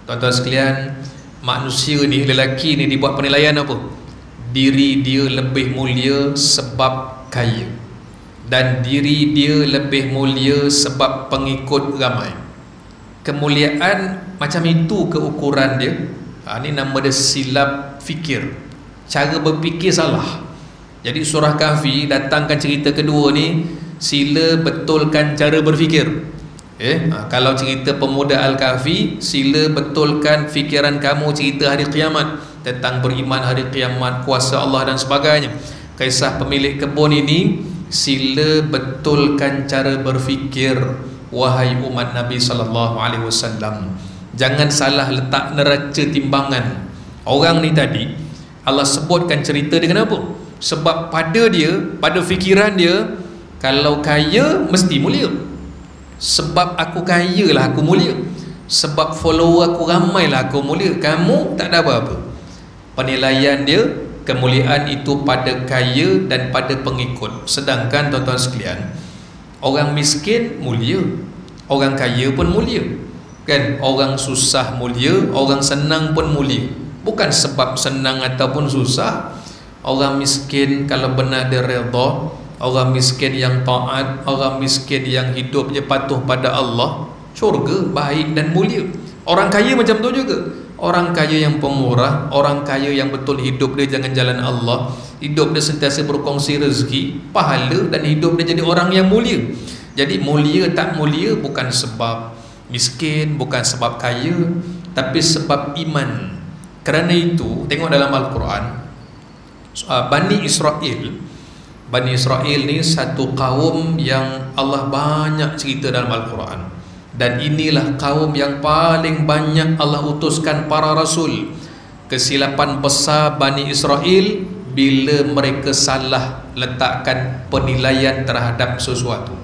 Tuan-tuan sekalian, manusia ni, lelaki ni dibuat penilaian apa? Diri dia lebih mulia sebab kaya, dan diri dia lebih mulia sebab pengikut ramai. Kemuliaan macam itu ke ukuran dia. Ini nama dia silap fikir, cara berfikir salah. Jadi surah Kahfi datangkan cerita kedua ni, sila betulkan cara berfikir. Kalau cerita pemuda Al-Kahfi, sila betulkan fikiran kamu cerita hari kiamat, tentang beriman hari kiamat, kuasa Allah dan sebagainya. Kisah pemilik kebun ini, sila betulkan cara berfikir wahai umat Nabi sallallahu alaihi wasallam. Jangan salah letak neraca timbangan. Orang ni tadi Allah sebutkan cerita dia kenapa? Sebab pada dia, pada fikiran dia, kalau kaya mesti mulia. Sebab aku kaya lah aku mulia, sebab follower aku ramai lah aku mulia. Kamu tak ada apa-apa. Penilaian dia, kemuliaan itu pada kaya dan pada pengikut. Sedangkan tuan-tuan sekalian, orang miskin mulia, orang kaya pun mulia kan? Orang susah mulia, orang senang pun mulia. Bukan sebab senang ataupun susah. Orang miskin kalau benar dia redha, orang miskin yang taat, orang miskin yang hidupnya patuh pada Allah, syurga, baik dan mulia. Orang kaya macam tu juga. Orang kaya yang pemurah, orang kaya yang betul hidup dia jangan jalan Allah, hidup dia sentiasa berkongsi rezeki, pahala, dan hidup dia jadi orang yang mulia. Jadi mulia tak mulia bukan sebab miskin, bukan sebab kaya, tapi sebab iman. Kerana itu tengok dalam Al-Quran, Bani Israel ni satu kaum yang Allah banyak cerita dalam Al-Quran, dan inilah kaum yang paling banyak Allah utuskan para rasul. Kesilapan besar Bani Israel bila mereka salah letakkan penilaian terhadap sesuatu.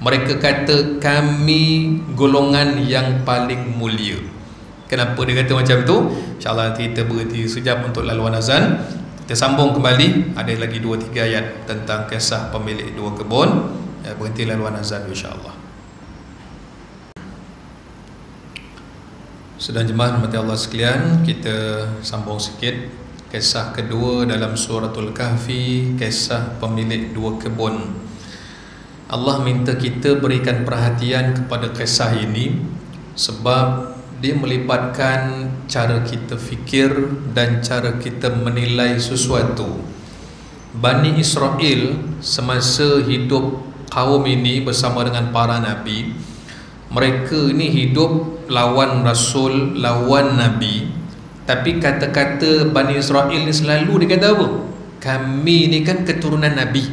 Mereka kata kami golongan yang paling mulia. Kenapa dia kata macam tu? InsyaAllah nanti kita berhenti sekejap untuk laluan azan. Kita sambung kembali, ada lagi 2-3 ayat tentang kisah pemilik dua kebun. Berhenti laluan azan insyaAllah. Sedang jemaah rahmati Allah sekalian, kita sambung sikit kisah kedua dalam suratul Kahfi, kisah pemilik dua kebun. Allah minta kita berikan perhatian kepada kisah ini sebab dia melibatkan cara kita fikir dan cara kita menilai sesuatu. Bani Israel semasa hidup kaum ini bersama dengan para nabi, mereka ini hidup lawan Rasul, lawan Nabi. Tapi kata-kata Bani Israel ni selalu dia kata apa? Kami ni kan keturunan Nabi,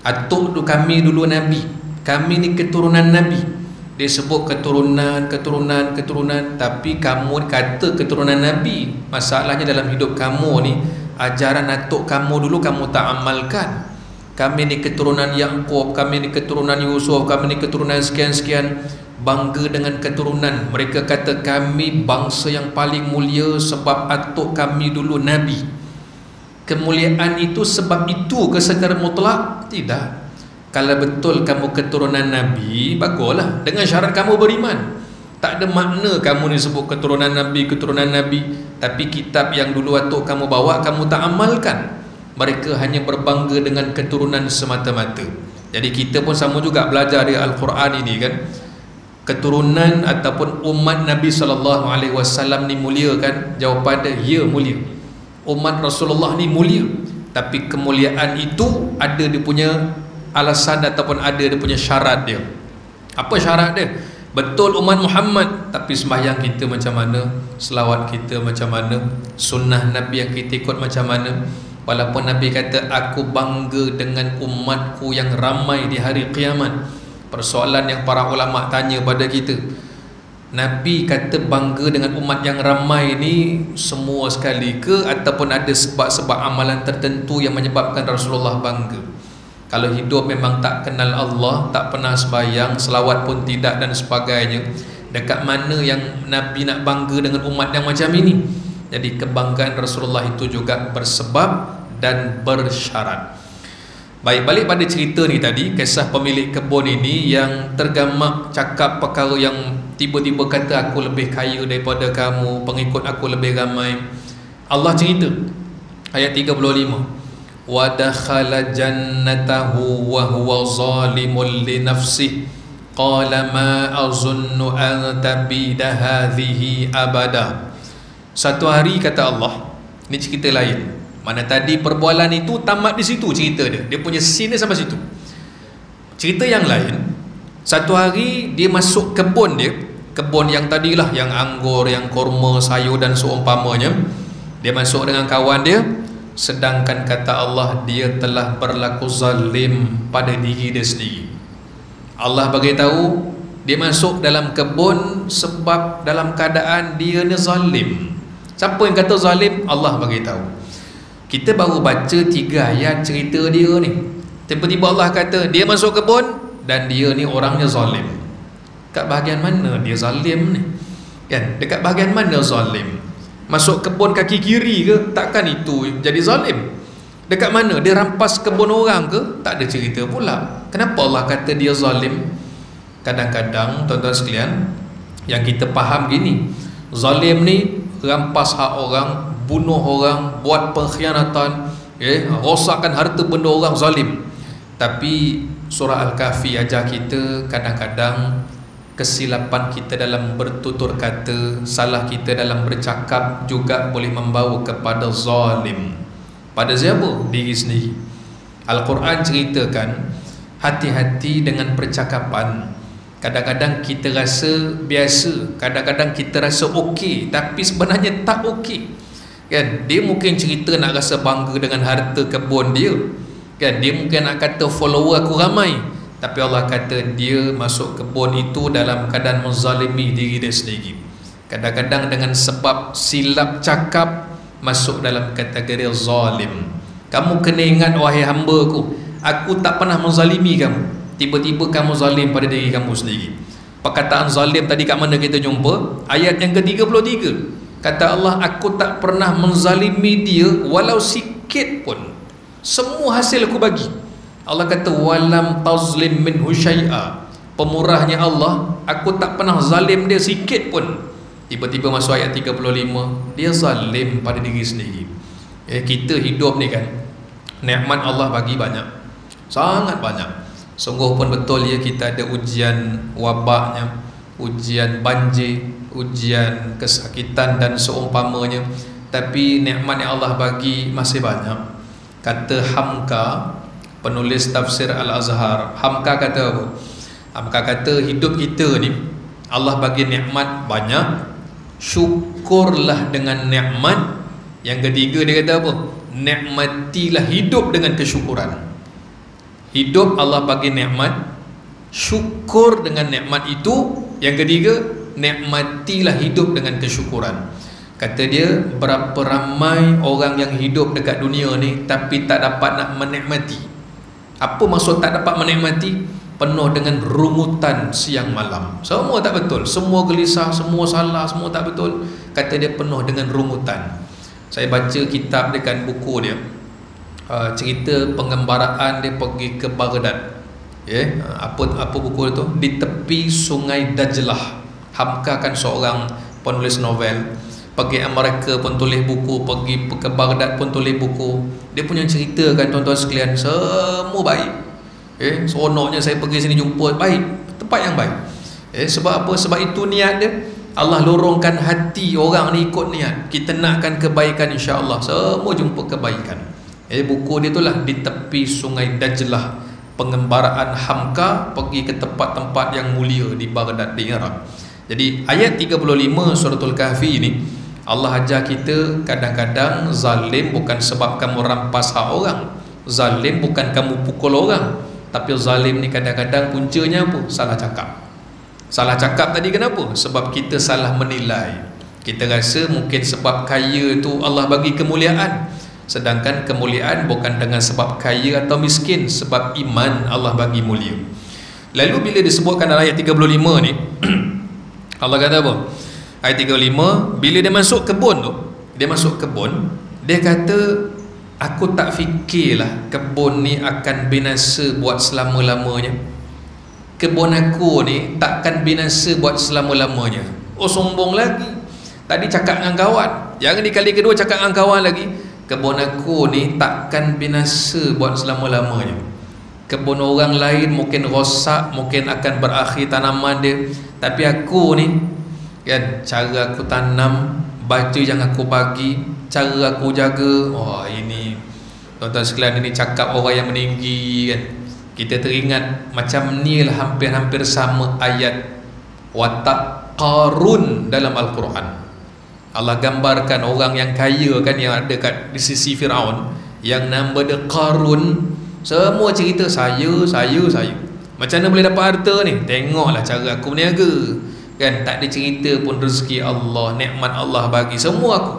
atuk tu kami dulu Nabi, kami ni keturunan Nabi. Dia sebut keturunan, tapi kamu kata keturunan Nabi. Masalahnya dalam hidup kamu ni, ajaran atuk kamu dulu kamu tak amalkan. Kami ni keturunan Yaqub, kami ni keturunan Yusuf, kami ni keturunan sekian-sekian. Bangga dengan keturunan. Mereka kata kami bangsa yang paling mulia sebab atuk kami dulu Nabi. Kemuliaan itu sebab itu ke secara mutlak? Tidak. Kalau betul kamu keturunan Nabi, baguslah, dengan syarat kamu beriman. Tak ada makna kamu ni sebut keturunan Nabi, tapi kitab yang dulu atuk kamu bawa kamu tak amalkan. mereka hanya berbangga dengan keturunan semata-mata. Jadi kita pun sama juga belajar dari Al-Quran ini kan, keturunan ataupun umat Nabi SAW ni mulia kan? Jawapan dia, ya mulia. Umat Rasulullah ni mulia, tapi kemuliaan itu ada dia punya alasan ataupun ada dia punya syarat dia. Apa syarat dia? Betul umat Muhammad, tapi sembahyang kita macam mana, selawat kita macam mana, sunnah Nabi yang kita ikut macam mana. Walaupun Nabi kata aku bangga dengan umatku yang ramai di hari kiamat. Persoalan yang para ulama tanya pada kita, Nabi kata bangga dengan umat yang ramai ni semua sekali ke, ataupun ada sebab-sebab amalan tertentu yang menyebabkan Rasulullah bangga? Kalau hidup memang tak kenal Allah, tak pernah sembahyang, selawat pun tidak dan sebagainya, dekat mana yang Nabi nak bangga dengan umat yang macam ini? Jadi kebanggaan Rasulullah itu juga bersebab dan bersyarat. Baik, balik pada cerita ni tadi, kisah pemilik kebun ini yang tergamak cakap perkara yang tiba-tiba kata aku lebih kaya daripada kamu, pengikut aku lebih ramai. Allah cerita ayat 35, wa dakhala jannatahu wa huwa zalimun li nafsihi qala ma azunnu an tabida hadhihi abada. Satu hari kata Allah, ni cerita lain, mana tadi perbualan itu tamat di situ cerita dia, dia punya scene sampai situ. Cerita yang lain, satu hari dia masuk kebun dia, kebun yang tadilah, yang anggur, yang kurma, sayur dan seumpamanya. Dia masuk dengan kawan dia, sedangkan kata Allah dia telah berlaku zalim pada diri dia sendiri. Allah beritahu dia masuk dalam kebun sebab dalam keadaan dia ni zalim. Siapa yang kata zalim? Allah beritahu. Kita baru baca 3 ayat cerita dia ni, tiba-tiba Allah kata dia masuk kebun dan dia ni orangnya zalim. Kat bahagian mana dia zalim ni? Kan? Dekat bahagian mana zalim? Masuk kebun kaki kiri ke? Takkan itu jadi zalim. Dekat mana? Dia rampas kebun orang ke? Tak ada cerita pula. Kenapa Allah kata dia zalim? Kadang-kadang tuan-tuan sekalian, yang kita faham gini, zalim ni rampas hak orang, bunuh orang, buat pengkhianatan, rosakkan harta benda orang, zalim. Tapi surah Al-Kahfi ajar kita kadang-kadang kesilapan kita dalam bertutur kata, salah kita dalam bercakap juga boleh membawa kepada zalim. Pada siapa? Diri sendiri. Al-Quran ceritakan hati-hati dengan percakapan. Kadang-kadang kita rasa biasa, kadang-kadang kita rasa okey, tapi sebenarnya tak okey. Kan? Dia mungkin cerita nak rasa bangga dengan harta kebun dia. Kan? Dia mungkin nak kata follower aku ramai, tapi Allah kata dia masuk kebun itu dalam keadaan menzalimi diri dia sendiri. Kadang-kadang dengan sebab silap cakap masuk dalam kategori zalim. Kamu kena ingat wahai hamba aku tak pernah menzalimi kamu. Tiba-tiba kamu zalim pada diri kamu sendiri. Perkataan zalim tadi kat mana kita jumpa? Ayat yang ke-33. Kata Allah, aku tak pernah menzalimi dia walau sikit pun. Semua hasil aku bagi. Allah kata walam tazlim minhu syai'a. Pemurahnya Allah, aku tak pernah zalim dia sikit pun. Tiba-tiba masuk ayat 35, dia zalim pada diri sendiri. Kita hidup ni kan, nikmat Allah bagi banyak, sangat banyak. Sungguh pun betul ya, kita ada ujian wabaknya, ujian banjir, ujian kesakitan dan seumpamanya, tapi nikmat yang Allah bagi masih banyak. Kata Hamka, penulis tafsir Al-Azhar, Hamka kata apa? Hamka kata hidup kita ni Allah bagi nikmat banyak, syukurlah dengan nikmat. Yang ketiga dia kata apa? Nikmatilah hidup dengan kesyukuran. Hidup Allah bagi nikmat, syukur dengan nikmat itu. Yang ketiga, nikmatilah hidup dengan kesyukuran. Kata dia, berapa ramai orang yang hidup dekat dunia ni tapi tak dapat nak menikmati. Apa maksud tak dapat menikmati? Penuh dengan rungutan siang malam. Semua tak betul, semua gelisah, semua salah, semua tak betul. Kata dia penuh dengan rungutan. Saya baca kitab dekat buku dia, cerita pengembaraan dia pergi ke Baghdad. Apa buku itu? Di tepi sungai Dajlah. Hamka kan seorang penulis novel, pergi Amerika pun tulis buku, pergi ke Baghdad pun tulis buku. Dia punya cerita kan tuan-tuan sekalian, semua baik. Seronoknya saya pergi sini jumpa, baik, tempat yang baik. Sebab apa? Sebab itu niat dia. Allah lorongkan hati orang ni ikut niat. Kita nakkan kebaikan, insya-Allah semua jumpa kebaikan. Buku dia itulah Di Tepi Sungai Dajlah, pengembaraan Hamka pergi ke tempat-tempat yang mulia di Baghdad, di Iraq. Jadi ayat 35 suratul Kahfi ini Allah ajar kita, kadang-kadang zalim bukan sebab kamu rampas hak orang, zalim bukan kamu pukul orang, tapi zalim ni kadang-kadang puncanya apa? Salah cakap. Salah cakap tadi kenapa? Sebab kita salah menilai. Kita rasa mungkin sebab kaya tu Allah bagi kemuliaan, sedangkan kemuliaan bukan dengan sebab kaya atau miskin, sebab iman Allah bagi mulia. Lalu bila disebutkan dalam ayat 35 ni Allah kata apa? Ayat 35, bila dia masuk kebun tu, dia masuk kebun, dia kata, aku tak fikirlah kebun ni akan binasa buat selama-lamanya. Kebun aku ni takkan binasa buat selama-lamanya. Oh, sombong lagi. Tadi cakap dengan kawan, yang ni kali kedua cakap dengan kawan lagi, kebun aku ni takkan binasa buat selama-lamanya. Kebun orang lain mungkin rosak, mungkin akan berakhir tanaman dia, tapi aku ni kan, cara aku tanam, baju yang aku bagi, cara aku jaga, oh ini tuan-tuan sekalian, ini cakap orang yang meninggi kan. Kita teringat macam ni lah, hampir-hampir sama ayat watak Qarun dalam Al-Quran. Allah gambarkan orang yang kaya kan, yang ada kat di sisi Firaun, yang nama dia Qarun. Semua cerita saya. Macam mana boleh dapat harta ni? Tengoklah cara aku berniaga kan. Tak ada cerita pun rezeki Allah, nikmat Allah bagi semua aku.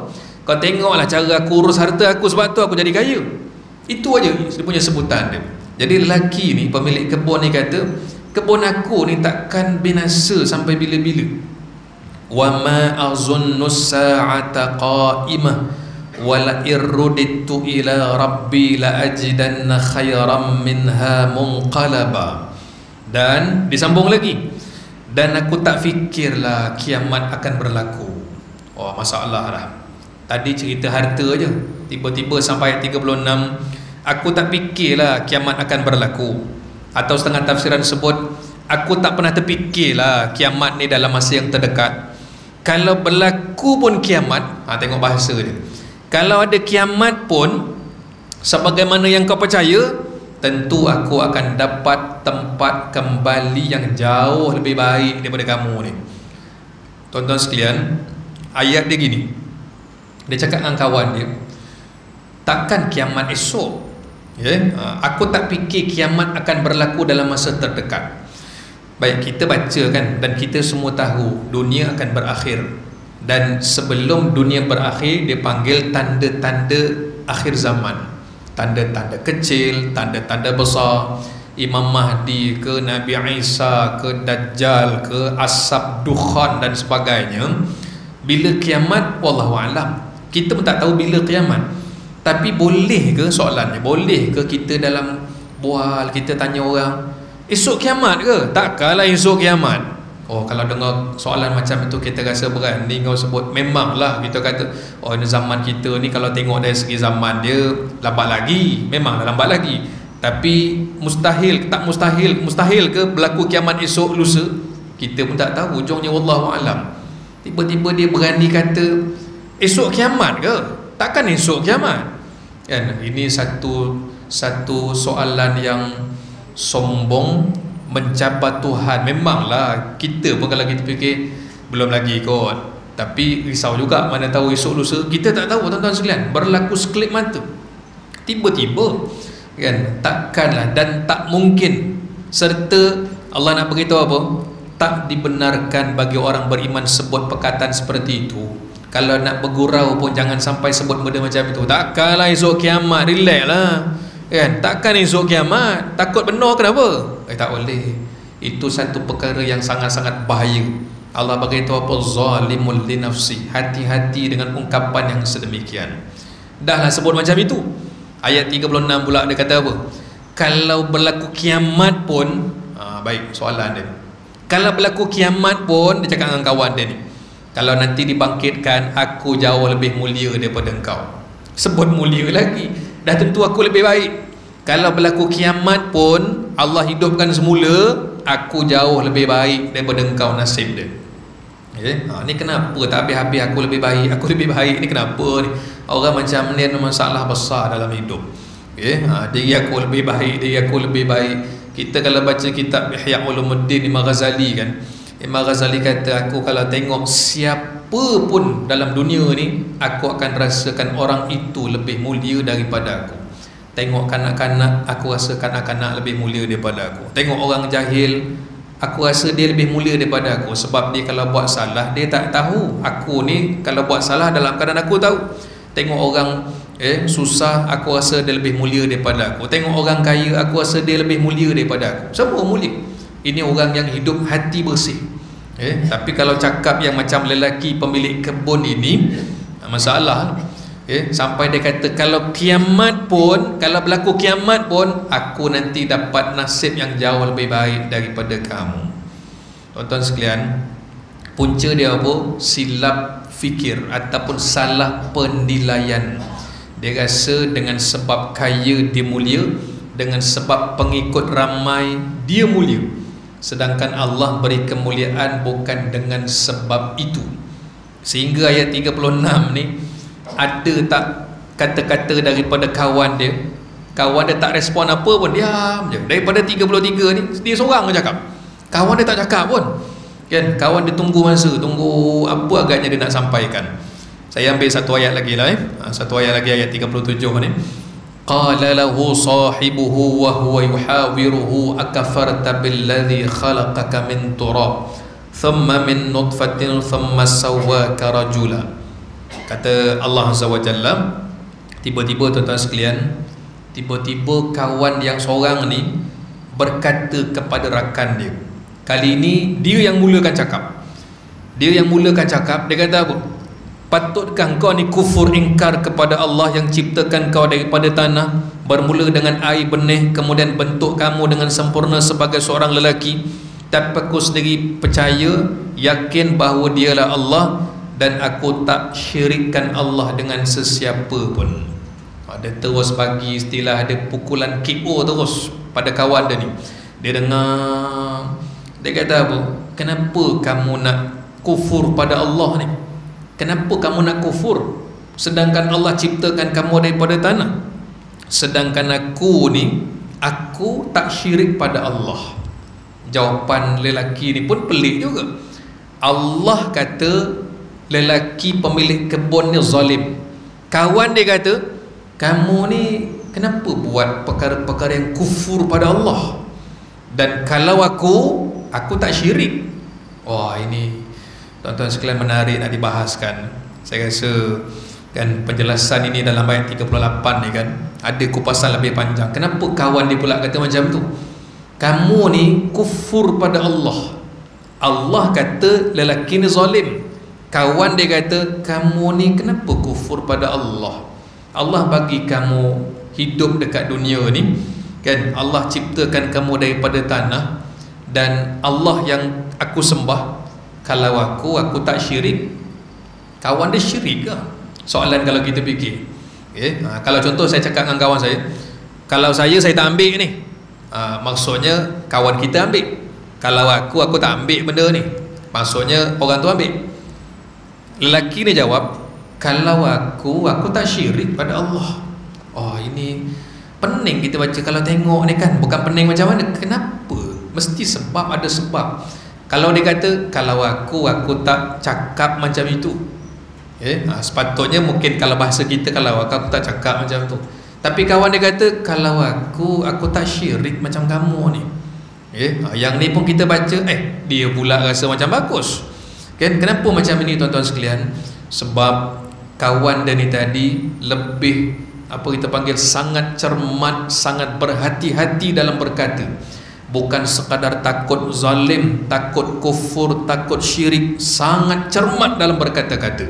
Kau tengoklah cara aku urus harta aku, sebab tu aku jadi kaya. Itu aja dia punya sebutan dia. Jadi lelaki ni, pemilik kebun ni kata, kebun aku ni takkan binasa sampai bila-bila. Wa ma azunnu sa'ata qa'imah wa la irruditu ila rabbi la ajidanna khairan minha munqalaba. Dan disambung lagi, dan aku tak fikirlah kiamat akan berlaku. Oh, masalah lah. Tadi cerita harta je, tiba-tiba sampai ayat 36, aku tak fikirlah kiamat akan berlaku. Atau setengah tafsiran sebut, aku tak pernah terfikirlah kiamat ni dalam masa yang terdekat. Kalau berlaku pun kiamat, tengok bahasa dia, kalau ada kiamat pun sebagaimana yang kau percaya, tentu aku akan dapat tempat kembali yang jauh lebih baik daripada kamu ni. Tuan-tuan sekalian, ayat dia gini, dia cakap dengan kawan dia, takkan kiamat esok, aku tak fikir kiamat akan berlaku dalam masa terdekat. Baik, kita baca kan, dan kita semua tahu dunia akan berakhir. Dan sebelum dunia berakhir, dia panggil tanda-tanda akhir zaman. Tanda-tanda kecil, tanda-tanda besar, Imam Mahdi ke, Nabi Isa ke, Dajjal ke, asap dukhan dan sebagainya. Bila kiamat, wallahualam, kita pun tak tahu bila kiamat. Tapi boleh ke, soalannya, boleh ke kita dalam bual, kita tanya orang, esok kiamat ke? Takkanlah esok kiamat. Oh, kalau dengar soalan macam itu kita rasa berat. Ni kau sebut, memanglah kita kata, oh ini zaman kita ni, kalau tengok dari segi zaman dia lambat lagi, memanglah lambat lagi. Tapi mustahil ke berlaku kiamat esok lusa? Kita pun tak tahu, ujungnya wallahu alam. Tiba-tiba dia berani kata esok kiamat ke? Takkan esok kiamat kan? Ini satu soalan yang sombong, mencabar Tuhan. Memanglah kita pun kalau kita fikir belum lagi kot, tapi risau juga, mana tahu esok lusa. Kita tak tahu tuan-tuan sekalian, berlaku sekelip mata tiba-tiba kan. Takkanlah dan tak mungkin, serta Allah nak beritahu apa, tak dibenarkan bagi orang beriman sebut perkataan seperti itu. Kalau nak bergurau pun jangan sampai sebut benda macam itu. Takkanlah esok kiamat, relax lah kan. Takkan esok kiamat, takut benar kenapa? Tak boleh. Itu satu perkara yang sangat-sangat bahaya. Allah beritahu apa? Zalimul li nafsi. Hati-hati dengan ungkapan yang sedemikian. Dahlah sebut macam itu. Ayat 36 pula dia kata apa? Kalau berlaku kiamat pun, baik soalan dia, kalau berlaku kiamat pun, dia cakap dengan kawan dia ni, Kalau nanti dibangkitkan, aku jauh lebih mulia daripada engkau. Sebut mulia lagi, dah tentu aku lebih baik. Kalau berlaku kiamat pun Allah hidupkan semula, aku jauh lebih baik daripada engkau nasib dia. Ni kenapa tak habis-habis aku lebih baik, aku lebih baik ni kenapa ni? Orang macam ni ada masalah besar dalam hidup. Diri aku lebih baik, diri aku lebih baik. Kita kalau baca kitab Ihya Ulumuddin Imam Ghazali kan, Imam Ghazali kata, aku kalau tengok siapa pun dalam dunia ni, aku akan rasakan orang itu lebih mulia daripada aku. Tengok kanak-kanak, aku rasa kanak-kanak lebih mulia daripada aku. Tengok orang jahil, aku rasa dia lebih mulia daripada aku. Sebab dia kalau buat salah, dia tak tahu. Aku ni kalau buat salah dalam keadaan aku tahu. Tengok orang susah, aku rasa dia lebih mulia daripada aku. Tengok orang kaya, aku rasa dia lebih mulia daripada aku. Semua mulia. Ini orang yang hidup hati bersih. Tapi kalau cakap yang macam lelaki pemilik kebun ini, masalah. Sampai dia kata, kalau kiamat pun, kalau berlaku kiamat pun, aku nanti dapat nasib yang jauh lebih baik daripada kamu. Tuan-tuan sekalian, punca dia apa? Silap fikir ataupun salah penilaian. Dia rasa dengan sebab kaya dia mulia, dengan sebab pengikut ramai dia mulia. Sedangkan Allah beri kemuliaan bukan dengan sebab itu. Sehingga ayat 36 ni, ada tak kata-kata daripada kawan dia, kawan dia tak respon apa pun, diam je. Daripada 33 ni, dia seorang je cakap, kawan dia tak cakap pun kan. Kawan dia tunggu masa, tunggu apa agaknya dia nak sampaikan. Saya ambil satu ayat lagi lah satu ayat lagi, ayat 37 ni. Qala lahu sahibuhu wa huwa yuhawiruhu akafarta billadhi khalaqaka min turab thumma min nutfatin thumma sawwaka rajula. Kata Allah Azza wa Jalla, tiba-tiba tuan-tuan sekalian, tiba-tiba kawan yang seorang ni berkata kepada rakan dia. Kali ini dia yang mulakan cakap. Dia yang mulakan cakap. Dia kata apa? Patutkah kau ni kufur ingkar kepada Allah yang ciptakan kau daripada tanah, bermula dengan air benih, kemudian bentuk kamu dengan sempurna sebagai seorang lelaki, tapi aku sendiri percaya, yakin bahawa dialah Allah, dan aku tak syirikkan Allah dengan sesiapa pun. Dia terus bagi istilah, dia pukulan KO terus pada kawan dia ni. Dia dengar, dia kata apa? Kenapa kamu nak kufur pada Allah ni? Kenapa kamu nak kufur sedangkan Allah ciptakan kamu daripada tanah? Sedangkan aku ni, aku tak syirik pada Allah. Jawapan lelaki ni pun pelik juga. Allah kata lelaki pemilik kebun ni zalim. Kawan dia kata, kamu ni kenapa buat perkara-perkara yang kufur pada Allah? Dan kalau aku tak syirik. Wah, ini tuan-tuan sekalian menarik nak dibahaskan. Saya rasa kan penjelasan ini dalam ayat 38 ni kan ada kupasan lebih panjang. Kenapa kawan dia pula kata macam tu? Kamu ni kufur pada Allah. Allah kata lelaki ni zalim. Kawan dia kata, kamu ni kenapa kufur pada Allah? Allah bagi kamu hidup dekat dunia ni kan, Allah ciptakan kamu daripada tanah, dan Allah yang aku sembah, kalau aku tak syirik. Kawan dia syirik ke? Soalan kalau kita fikir. Kalau contoh saya cakap dengan kawan saya, kalau saya tak ambil ni, maksudnya kawan kita ambil. Kalau aku tak ambil benda ni, maksudnya orang tu ambil. Lelaki ni jawab, kalau aku tak syirik pada Allah. Oh, ini pening kita baca. Kalau tengok ni kan, bukan pening macam mana? Kenapa? Mesti sebab, ada sebab. Kalau dia kata, kalau aku tak cakap macam itu, sepatutnya mungkin kalau bahasa kita, kalau aku tak cakap macam tu. Tapi kawan dia kata, kalau aku tak syirik macam kamu ni. Yang ni pun kita baca, dia pula rasa macam bagus kan. Kenapa macam ini tuan-tuan sekalian? Sebab kawan dia ni tadi lebih, apa kita panggil, sangat cermat, sangat berhati-hati dalam berkata. Bukan sekadar takut zalim, takut kufur, takut syirik, sangat cermat dalam berkata-kata.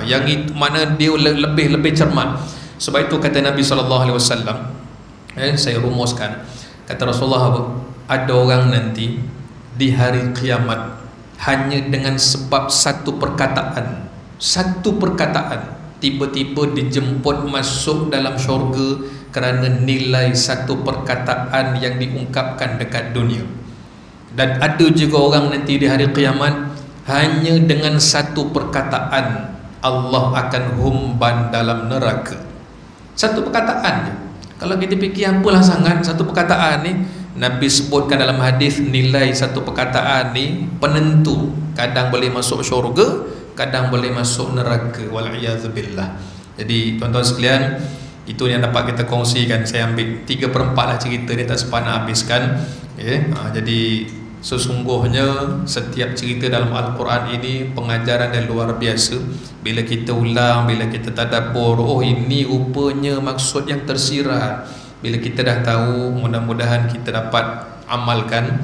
Yang itu mana dia lebih cermat. Sebab itu kata Nabi SAW, saya rumuskan, kata Rasulullah apa? Ada orang nanti di hari kiamat, hanya dengan sebab satu perkataan, tiba-tiba dijemput masuk dalam syurga kerana nilai satu perkataan yang diungkapkan dekat dunia. Dan ada juga orang nanti di hari kiamat, hanya dengan satu perkataan Allah akan humban dalam neraka. Satu perkataan je. Kalau kita fikir apalah sangat satu perkataan ni, Nabi sebutkan dalam hadis nilai satu perkataan ni penentu, kadang boleh masuk syurga, kadang boleh masuk neraka, wal'iyadzubillah. Jadi tuan-tuan sekalian, itu yang dapat kita kongsikan. Saya ambil 3/4 lah cerita ni, tak sempat nak habiskan. Jadi sesungguhnya setiap cerita dalam Al-Quran ini pengajaran yang luar biasa. Bila kita ulang, bila kita tadabbur, oh ini rupanya maksud yang tersirat. Bila kita dah tahu, mudah-mudahan kita dapat amalkan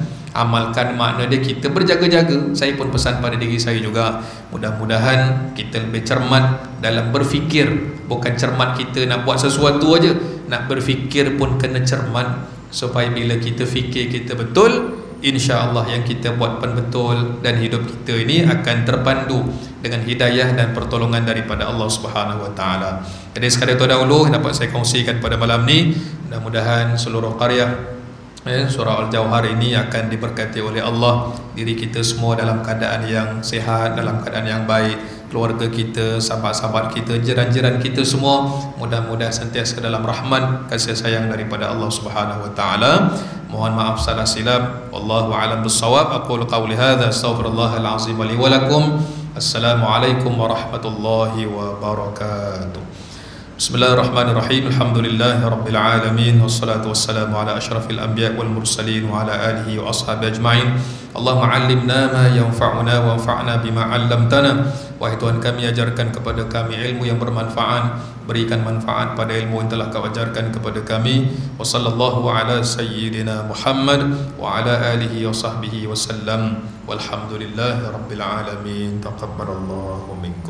makna dia, kita berjaga-jaga. Saya pun pesan pada diri saya juga, mudah-mudahan kita lebih cermat dalam berfikir. Bukan cermat kita nak buat sesuatu aja, nak berfikir pun kena cermat, supaya bila kita fikir kita betul, insya-Allah yang kita buat pun betul, dan hidup kita ini akan terpandu dengan hidayah dan pertolongan daripada Allah Subhanahu wa taala. Jadi sekadar itu dahulu dapat saya kongsikan pada malam ni. Mudah-mudahan seluruh karya surah Al-Jauhar ini akan diberkati oleh Allah, diri kita semua dalam keadaan yang sihat, dalam keadaan yang baik, keluarga kita, sahabat-sahabat kita, jiran-jiran kita semua mudah-mudahan sentiasa dalam rahmat kasih sayang daripada Allah Subhanahu wa taala. Mohon maaf salah silap. Wallahu a'lam bissawab. Aqulu qawli hadza, astaghfirullahal azim li wa lakum. Assalamualaikum warahmatullahi wabarakatuh. Bismillahirrahmanirrahim. Alhamdulillahi rabbil alamin, wassalatu wassalamu ala asyrafil anbiya wal mursalin wa ala alihi wa ashabihi ajma'in. Allahumma 'allimna ma yanfa'una wa anfa'na bima 'allamtana. Wahai Tuhan kami, ajarkan kepada kami ilmu yang bermanfaat, berikan manfaat pada ilmu yang telah Kau ajarkan kepada kami. Wa sallallahu ala sayyidina Muhammad wa ala alihi wa sahbihi wa sallam. Walhamdulillahi rabbil alamin. Taqabbalallahu minkum.